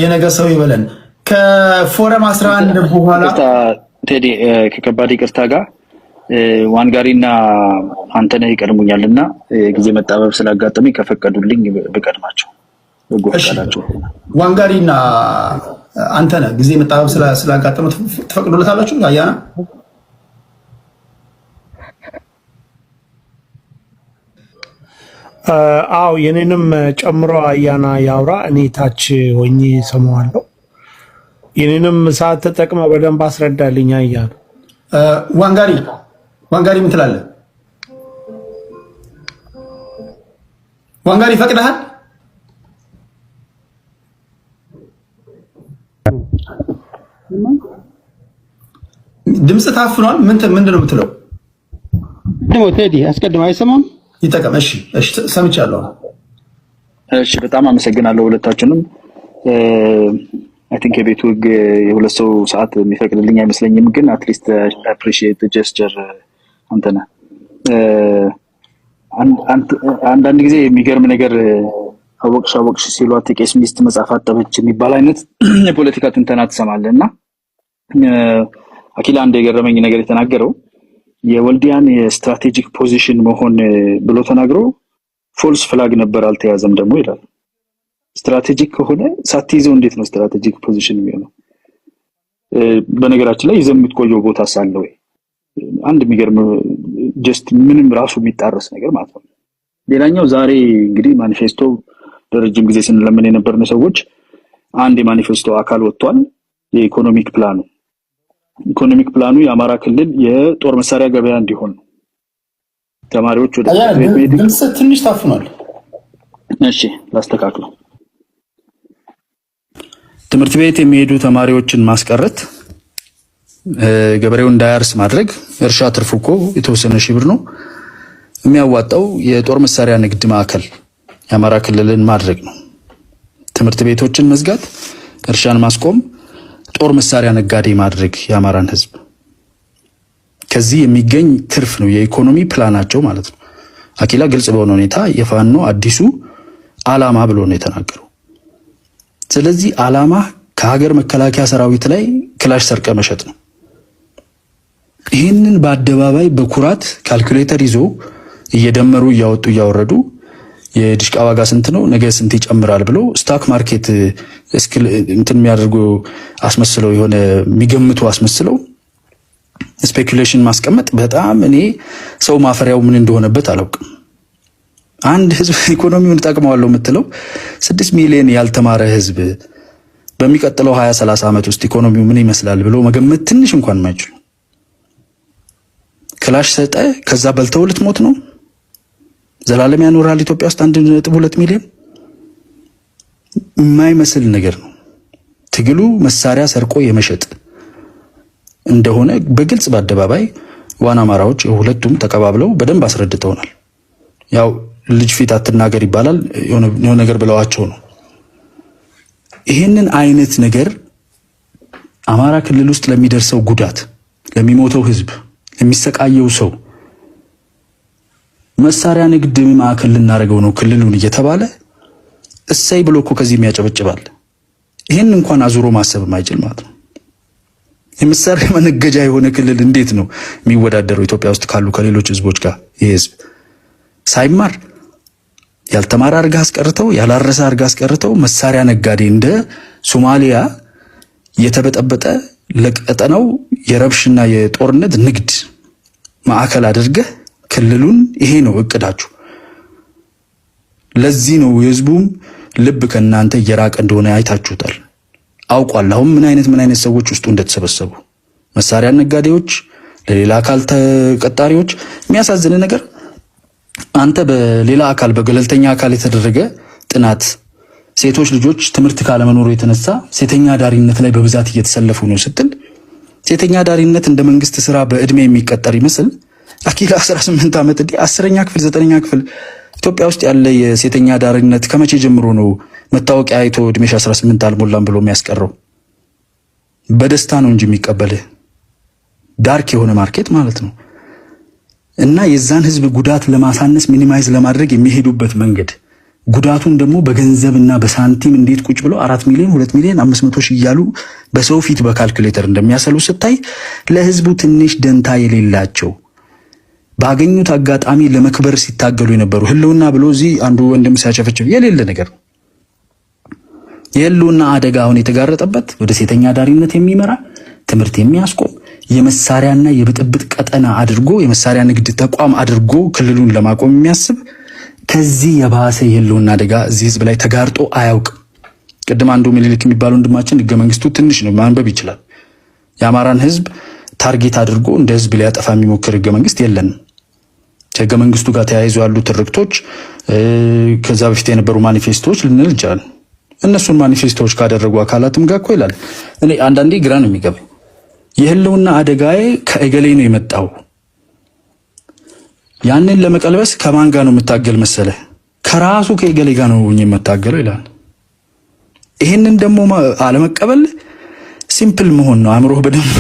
[SPEAKER 2] የነገ ሰው ይበለን። ከፎረም 11 በኋላ
[SPEAKER 7] ቴዲ ከከባድ ይቅርታ ጋር ዋንጋሪና አንተነህ ይቀድሙኛል እና ጊዜ መጣበብ ስላጋጠመኝ ከፈቀዱልኝ ብቀድማቸው በጎፈቃዳቸው።
[SPEAKER 2] ዋንጋሪና አንተነህ ጊዜ መጣበብ ስላጋጠመ ትፈቅዱለታላችሁ? አያና
[SPEAKER 8] አው የኔንም ጨምሮ አያና ያውራ። እኔ ታች ሆኜ ሰማዋለሁ። የኔንም ሰዓት ተጠቅመ በደንብ አስረዳልኝ አያና። ዋንጋሪ ምን ትላለህ? ዋንጋሪ ፈቅደሃል? ድምጽ ታፍኗል። ምንድን ነው የምትለው?
[SPEAKER 3] ቴዲ አስቀድሞ አይሰማም?
[SPEAKER 2] ይጠቀም። እሺ ሰምቻለሁ።
[SPEAKER 7] እሺ በጣም አመሰግናለሁ ሁለታችንም። አይ ቲንክ የቤቱ ህግ የሁለት ሰው ሰዓት የሚፈቅድልኝ አይመስለኝም፣ ግን አትሊስት አፕሪሺየት ዘ ጀስቸር አንተነህ። አንዳንድ ጊዜ የሚገርም ነገር አወቅሽ ሲሏት የቄስ ሚስት መጽሐፍ አጠበች የሚባል አይነት የፖለቲካ ትንተና ትሰማለህ። እና አኪላ አንድ የገረመኝ ነገር የተናገረው የወልዲያን የስትራቴጂክ ፖዚሽን መሆን ብሎ ተናግሮ ፎልስ ፍላግ ነበር አልተያዘም ደግሞ ይላል። ስትራቴጂክ ከሆነ ሳትይዘው እንዴት ነው ስትራቴጂክ ፖዚሽን የሚሆነው? በነገራችን ላይ ይዘህ የምትቆየው ቦታ ሳለ ወይ አንድ የሚገርም ጀስት ምንም ራሱ የሚጣረስ ነገር ማለት ነው። ሌላኛው ዛሬ እንግዲህ ማኒፌስቶ ለረጅም ጊዜ ስንለምን የነበርን ሰዎች አንድ የማኒፌስቶ አካል ወጥቷል። የኢኮኖሚክ ፕላኑ የአማራ ክልል የጦር መሳሪያ ገበያ እንዲሆን ነው። ተማሪዎች ወደ
[SPEAKER 2] ድምጽ ትንሽ ታፍኗል።
[SPEAKER 7] እሺ ላስተካክለው። ትምህርት ቤት የሚሄዱ ተማሪዎችን ማስቀረት፣ ገበሬው እንዳያርስ ማድረግ። እርሻ ትርፉ እኮ የተወሰነ ሺህ ብር ነው። የሚያዋጣው የጦር መሳሪያ ንግድ ማዕከል የአማራ ክልልን ማድረግ ነው። ትምህርት ቤቶችን መዝጋት፣ እርሻን ማስቆም፣ ጦር መሳሪያ ነጋዴ ማድረግ የአማራን ህዝብ። ከዚህ የሚገኝ ትርፍ ነው የኢኮኖሚ ፕላናቸው ማለት ነው። አኪላ ግልጽ በሆነ ሁኔታ የፋኖ አዲሱ አላማ ብሎ ነው የተናገረው። ስለዚህ አላማ ከሀገር መከላከያ ሰራዊት ላይ ክላሽ ሰርቀ መሸጥ ነው። ይህንን በአደባባይ በኩራት ካልኩሌተር ይዞ እየደመሩ እያወጡ እያወረዱ የዲሽቃ ዋጋ ስንት ነው ነገ ስንት ይጨምራል ብሎ ስታክ ማርኬት እንትን የሚያደርጉ አስመስለው የሆነ የሚገምቱ አስመስለው ስፔኩሌሽን ማስቀመጥ በጣም እኔ ሰው ማፈሪያው ምን እንደሆነበት አላውቅም። አንድ ህዝብ ኢኮኖሚውን ተጠቅመዋለሁ የምትለው 6 ሚሊዮን ያልተማረ ህዝብ በሚቀጥለው 20-30 ዓመት ውስጥ ኢኮኖሚው ምን ይመስላል ብሎ መገመት ትንሽ እንኳን ማይችሉ ክላሽ ሰጠ ከዛ በልተው ልትሞት ነው። ዘላለም ያኖራል ኢትዮጵያ ውስጥ 1.2 ሚሊዮን የማይመስል ነገር ነው። ትግሉ መሳሪያ ሰርቆ የመሸጥ እንደሆነ በግልጽ በአደባባይ ዋና አማራዎች ሁለቱም ተቀባብለው በደንብ አስረድተውናል። ያው ልጅ ፊት አትናገር ይባላል የሆነ ነገር ብለዋቸው ነው። ይሄንን አይነት ነገር አማራ ክልል ውስጥ ለሚደርሰው ጉዳት፣ ለሚሞተው ህዝብ፣ ለሚሰቃየው ሰው መሳሪያ ንግድ ማዕከል ልናደርገው ነው ክልሉን እየተባለ እሰይ ብሎ እኮ ከዚህ የሚያጨበጭባል። ይሄን እንኳን አዙሮ ማሰብ የማይችል ማለት ነው። የመሳሪያ መነገጃ የሆነ ክልል እንዴት ነው የሚወዳደረው ኢትዮጵያ ውስጥ ካሉ ከሌሎች ህዝቦች ጋር? ይሄ ህዝብ ሳይማር ያልተማረ አርጋ አስቀርተው ያላረሰ አርጋ አስቀርተው መሳሪያ ነጋዴ እንደ ሶማሊያ የተበጠበጠ ለቀጠናው የረብሽና የጦርነት ንግድ ማዕከል አድርገህ ክልሉን ይሄ ነው እቅዳችሁ። ለዚህ ነው የህዝቡም ልብ ከናንተ እየራቀ እንደሆነ አይታችሁታል። አውቋል አሁን ምን አይነት ሰዎች ውስጡ እንደተሰበሰቡ መሳሪያ ነጋዴዎች፣ ለሌላ አካል ተቀጣሪዎች። የሚያሳዝን ነገር አንተ በሌላ አካል በገለልተኛ አካል የተደረገ ጥናት ሴቶች ልጆች ትምህርት ካለመኖሩ የተነሳ ሴተኛ ዳሪነት ላይ በብዛት እየተሰለፉ ነው ስትል ሴተኛ ዳሪነት እንደ መንግስት ስራ በእድሜ የሚቀጠር ይመስል አኪላ 18 ዓመት 10ኛ ክፍል 9ኛ ክፍል ኢትዮጵያ ውስጥ ያለ የሴተኛ ዳሪነት ከመቼ ጀምሮ ነው መታወቂያ አይቶ እድሜሽ 18 አልሞላም ብሎ የሚያስቀረው? በደስታ ነው እንጂ የሚቀበልህ ዳርክ የሆነ ማርኬት ማለት ነው። እና የዛን ህዝብ ጉዳት ለማሳነስ ሚኒማይዝ ለማድረግ የሚሄዱበት መንገድ ጉዳቱን ደግሞ በገንዘብና በሳንቲም እንዴት ቁጭ ብለው 4 ሚሊዮን 2 ሚሊዮን 500 ሺህ እያሉ በሰው ፊት በካልኩሌተር እንደሚያሰሉ ስታይ ለህዝቡ ትንሽ ደንታ የሌላቸው ባገኙት አጋጣሚ ለመክበር ሲታገሉ የነበሩ ህልውና ብሎ እዚህ አንዱ ወንድም ሲያጨፈጭፍ የሌለ ነገር የህልውና አደጋ አሁን የተጋረጠበት ወደ ሴተኛ ዳሪነት የሚመራ ትምህርት የሚያስቆም የመሳሪያና የብጥብጥ ቀጠና አድርጎ የመሳሪያ ንግድ ተቋም አድርጎ ክልሉን ለማቆም የሚያስብ ከዚህ የባሰ የህልውና አደጋ እዚህ ህዝብ ላይ ተጋርጦ አያውቅም። ቅድም አንዱ ምኒልክ የሚባለው ወንድማችን ህገ መንግስቱ ትንሽ ነው ማንበብ ይችላል። የአማራን ህዝብ ታርጌት አድርጎ እንደ ህዝብ ሊያጠፋ የሚሞክር ህገ መንግስት የለንም። ከህገ መንግስቱ ጋር ተያይዞ ያሉ ትርክቶች ከዛ በፊት የነበሩ ማኒፌስቶዎች ልንል እንችላለን። እነሱን ማኒፌስቶዎች ካደረጉ አካላትም ጋር እኮ ይላል። እኔ አንዳንዴ ግራ ነው የሚገባኝ። የህልውና አደጋዬ ከእገሌ ነው የመጣው፣ ያንን ለመቀልበስ ከማን ጋር ነው የምታገል መሰለ? ከራሱ ከእገሌ ጋር ነው የምታገለው ይላል። ይሄንን ደግሞ አለመቀበል ሲምፕል መሆን ነው፣ አእምሮህ በደንብ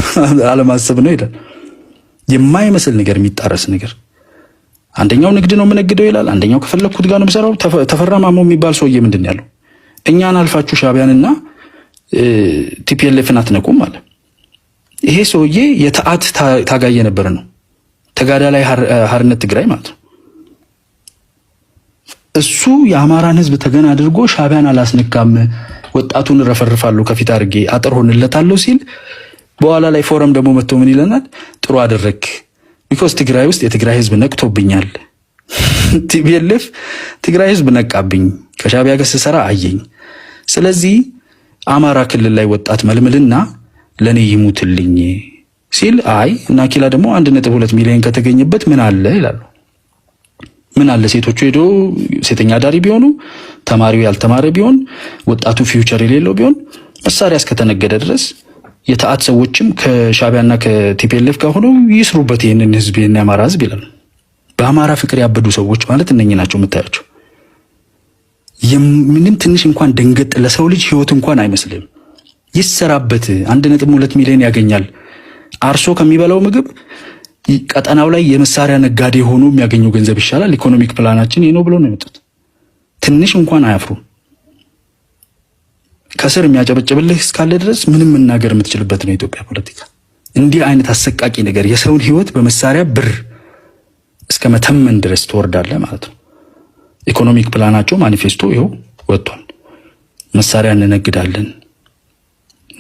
[SPEAKER 7] አለማሰብ ነው ይላል። የማይመስል ነገር፣ የሚጣረስ ነገር። አንደኛው ንግድ ነው የምነግደው ይላል፣ አንደኛው ከፈለኩት ጋር ነው የምሰራው። ተፈራ ማሞ የሚባል ሰውዬ ምንድን ያለው እኛን አልፋችሁ ሻቢያንና ቲፒኤልኤፍን አትነቁም አለ። ይሄ ሰውዬ የተአት ታጋይ የነበረ ነው፣ ተጋዳላይ ሓርነት ትግራይ ማለት ነው። እሱ የአማራን ህዝብ ተገን አድርጎ ሻቢያን አላስነካም፣ ወጣቱን ረፈርፋለሁ ከፊት አድርጌ አጥር ሆንለታለሁ ሲል በኋላ ላይ ፎረም ደግሞ መጥቶ ምን ይለናል? ጥሩ አደረክ፣ ቢኮዝ ትግራይ ውስጥ የትግራይ ህዝብ ነቅቶብኛል። ቲፒኤልኤፍ ትግራይ ህዝብ ነቃብኝ፣ ከሻቢያ ጋር ስሰራ አየኝ። ስለዚህ አማራ ክልል ላይ ወጣት መልምልና ለኔ ይሙትልኝ ሲል አይ እና ኪላ ደግሞ 1.2 ሚሊዮን ከተገኘበት ምን አለ ይላሉ። ምን አለ ሴቶቹ ሄዶ ሴተኛ ዳሪ ቢሆኑ፣ ተማሪው ያልተማረ ቢሆን፣ ወጣቱ ፊውቸር የሌለው ቢሆን፣ መሳሪያ እስከተነገደ ድረስ የተአት ሰዎችም ከሻቢያና ከቲፒኤልኤፍ ጋር ሆነው ይስሩበት ይሄንን ህዝብ የአማራ ህዝብ ይላል። በአማራ ፍቅር ያበዱ ሰዎች ማለት እነኚህ ናቸው የምታያቸው። ምንም ትንሽ እንኳን ደንገጥ ለሰው ልጅ ህይወት እንኳን አይመስልም። ይሰራበት 1.2 ሚሊዮን ያገኛል። አርሶ ከሚበላው ምግብ ቀጠናው ላይ የመሳሪያ ነጋዴ ሆኖ የሚያገኘው ገንዘብ ይሻላል፣ ኢኮኖሚክ ፕላናችን ይሄ ነው ብሎ ነው የመጡት። ትንሽ እንኳን አያፍሩም። ከስር የሚያጨበጭብልህ እስካለ ድረስ ምንም መናገር የምትችልበት ነው የኢትዮጵያ ፖለቲካ። እንዲህ አይነት አሰቃቂ ነገር የሰውን ህይወት በመሳሪያ ብር እስከ መተመን ድረስ ትወርዳለህ ማለት ነው። ኢኮኖሚክ ፕላናቸው ማኒፌስቶ ይኸው ወጥቷል። መሳሪያ እንነግዳለን፣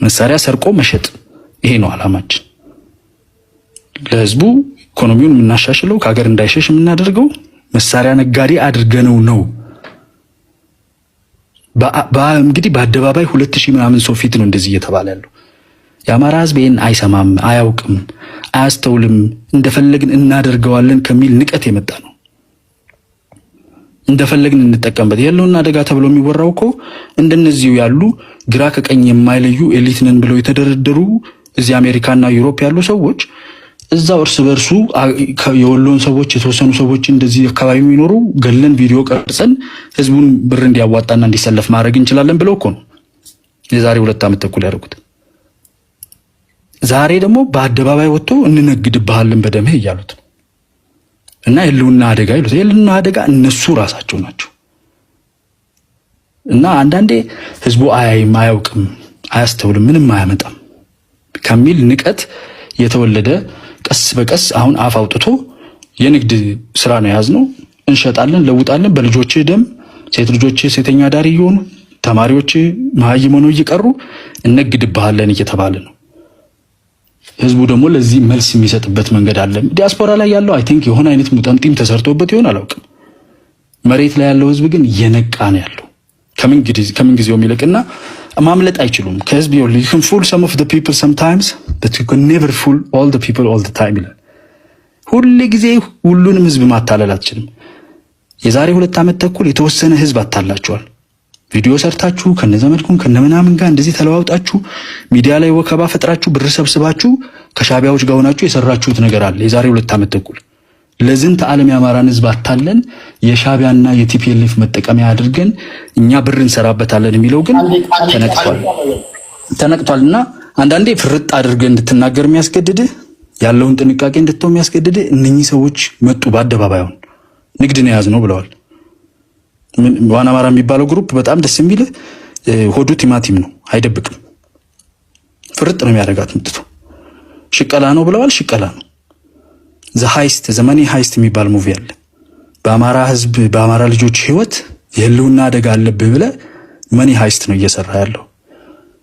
[SPEAKER 7] መሳሪያ ሰርቆ መሸጥ፣ ይሄ ነው አላማችን። ለህዝቡ ኢኮኖሚውን የምናሻሽለው ከሀገር እንዳይሸሽ የምናደርገው መሳሪያ ነጋዴ አድርገነው ነው። እንግዲህ በአደባባይ 2000 ምናምን ሰው ፊት ነው እንደዚህ እየተባለ ያለው። የአማራ ህዝብ ይህን አይሰማም፣ አያውቅም፣ አያስተውልም። እንደፈለግን እናደርገዋለን ከሚል ንቀት የመጣ ነው። እንደፈለግን እንጠቀምበት የለውና አደጋ ተብሎ የሚወራው እኮ እንደነዚሁ ያሉ ግራ ከቀኝ የማይለዩ ኤሊት ነን ብለው የተደረደሩ እዚህ አሜሪካና ዩሮፕ ያሉ ሰዎች እዛው እርስ በርሱ የወሎን ሰዎች የተወሰኑ ሰዎች እንደዚህ አካባቢ የሚኖሩ ገለን ቪዲዮ ቀርጸን ህዝቡን ብር እንዲያዋጣና እንዲሰለፍ ማድረግ እንችላለን ብለው እኮ ነው የዛሬ 2 ዓመት ተኩል ያደረጉት። ዛሬ ደግሞ በአደባባይ ወጥቶ እንነግድብሃለን በደምህ እያሉት ነው። እና የህልውና አደጋ ይሉት። የህልውና አደጋ እነሱ ራሳቸው ናቸው። እና አንዳንዴ ህዝቡ አያይም፣ አያውቅም፣ አያስተውልም፣ ምንም አያመጣም ከሚል ንቀት የተወለደ ቀስ በቀስ አሁን አፍ አውጥቶ የንግድ ስራ ነው ያዝነው፣ እንሸጣለን፣ ለውጣለን፣ በልጆች ደም ሴት ልጆች ሴተኛ ዳሪ እየሆኑ ተማሪዎች መሀይም ሆነው እየቀሩ እነግድብሃለን እየተባለ ነው። ህዝቡ ደግሞ ለዚህ መልስ የሚሰጥበት መንገድ አለ። ዲያስፖራ ላይ ያለው አይ ቲንክ የሆነ አይነት ሙጠምጢም ተሰርቶበት ይሆን አላውቅም። መሬት ላይ ያለው ህዝብ ግን የነቃ ነው ያለው ከምን ጊዜው የሚልቅና ማምለጥ አይችሉም ከህዝብ። you can fool some of the people sometimes but you can never fool all the people all the time ይላል። ሁሉ ጊዜ ሁሉንም ህዝብ ማታለል አትችልም። የዛሬ 2 ዓመት ተኩል የተወሰነ ህዝብ አታላችኋል። ቪዲዮ ሰርታችሁ ከነዘመድኩም ከነምናምን ጋር እንደዚህ ተለዋውጣችሁ ሚዲያ ላይ ወከባ ፈጥራችሁ ብር ሰብስባችሁ ከሻቢያዎች ጋር ሆናችሁ የሰራችሁት ነገር አለ። የዛሬ 2 ዓመት ተኩል ለዝንተ ዓለም የአማራን ህዝብ አታለን የሻቢያና የቲፒኤልኤፍ መጠቀሚያ አድርገን እኛ ብር እንሰራበታለን የሚለው ግን ተነቅቷልና አንዳንዴ ፍርጥ አድርገህ እንድትናገር የሚያስገድድህ ያለውን ጥንቃቄ እንድትተው የሚያስገድድህ እነኚህ ሰዎች መጡ። በአደባባይ አሁን ንግድ ነው የያዝነው ብለዋል። ዋና አማራ የሚባለው ግሩፕ በጣም ደስ የሚል ሆዱ ቲማቲም ነው፣ አይደብቅም። ፍርጥ ነው የሚያደርጋት ምጥቶ ሽቀላ ነው ብለዋል። ሽቀላ ነው። ዘመኔ ሃይስት የሚባል ሙቪ አለ። በአማራ ህዝብ በአማራ ልጆች ህይወት የህልውና አደጋ አለብህ ብለህ መኒ ሃይስት ነው እየሰራ ያለው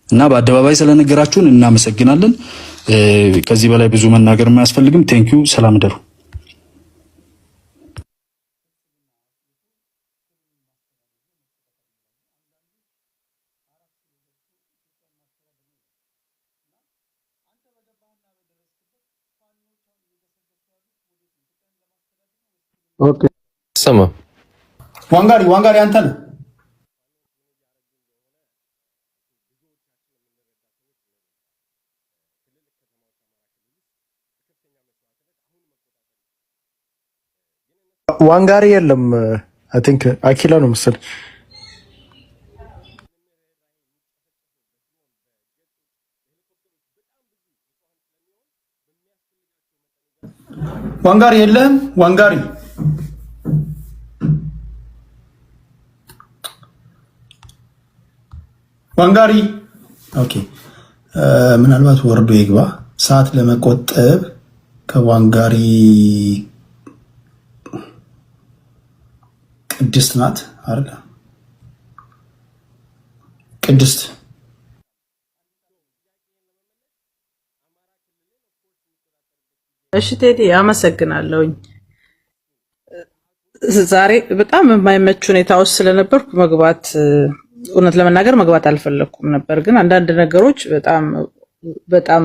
[SPEAKER 7] እና በአደባባይ ስለነገራችሁን እናመሰግናለን። ከዚህ በላይ ብዙ መናገር የማያስፈልግም። ቴንኪዩ። ሰላም ደሩ።
[SPEAKER 3] ኦኬ
[SPEAKER 4] ሰማ
[SPEAKER 2] ዋንጋሪ አንተ ነህ።
[SPEAKER 8] ዋንጋሪ የለም። አይ ቲንክ አኪላ ነው መሰለኝ።
[SPEAKER 2] ዋንጋሪ የለህም? ዋንጋሪ ኦኬ። ምናልባት ወርዶ ይግባ። ሰዓት ለመቆጠብ ከዋንጋሪ ቅድስት ናት አይደል? ቅድስት
[SPEAKER 1] እሺ ቴዲ አመሰግናለሁኝ። ዛሬ በጣም የማይመች ሁኔታ ውስጥ ስለነበርኩ እውነት ለመናገር መግባት አልፈለኩም ነበር፣ ግን አንዳንድ ነገሮች በጣም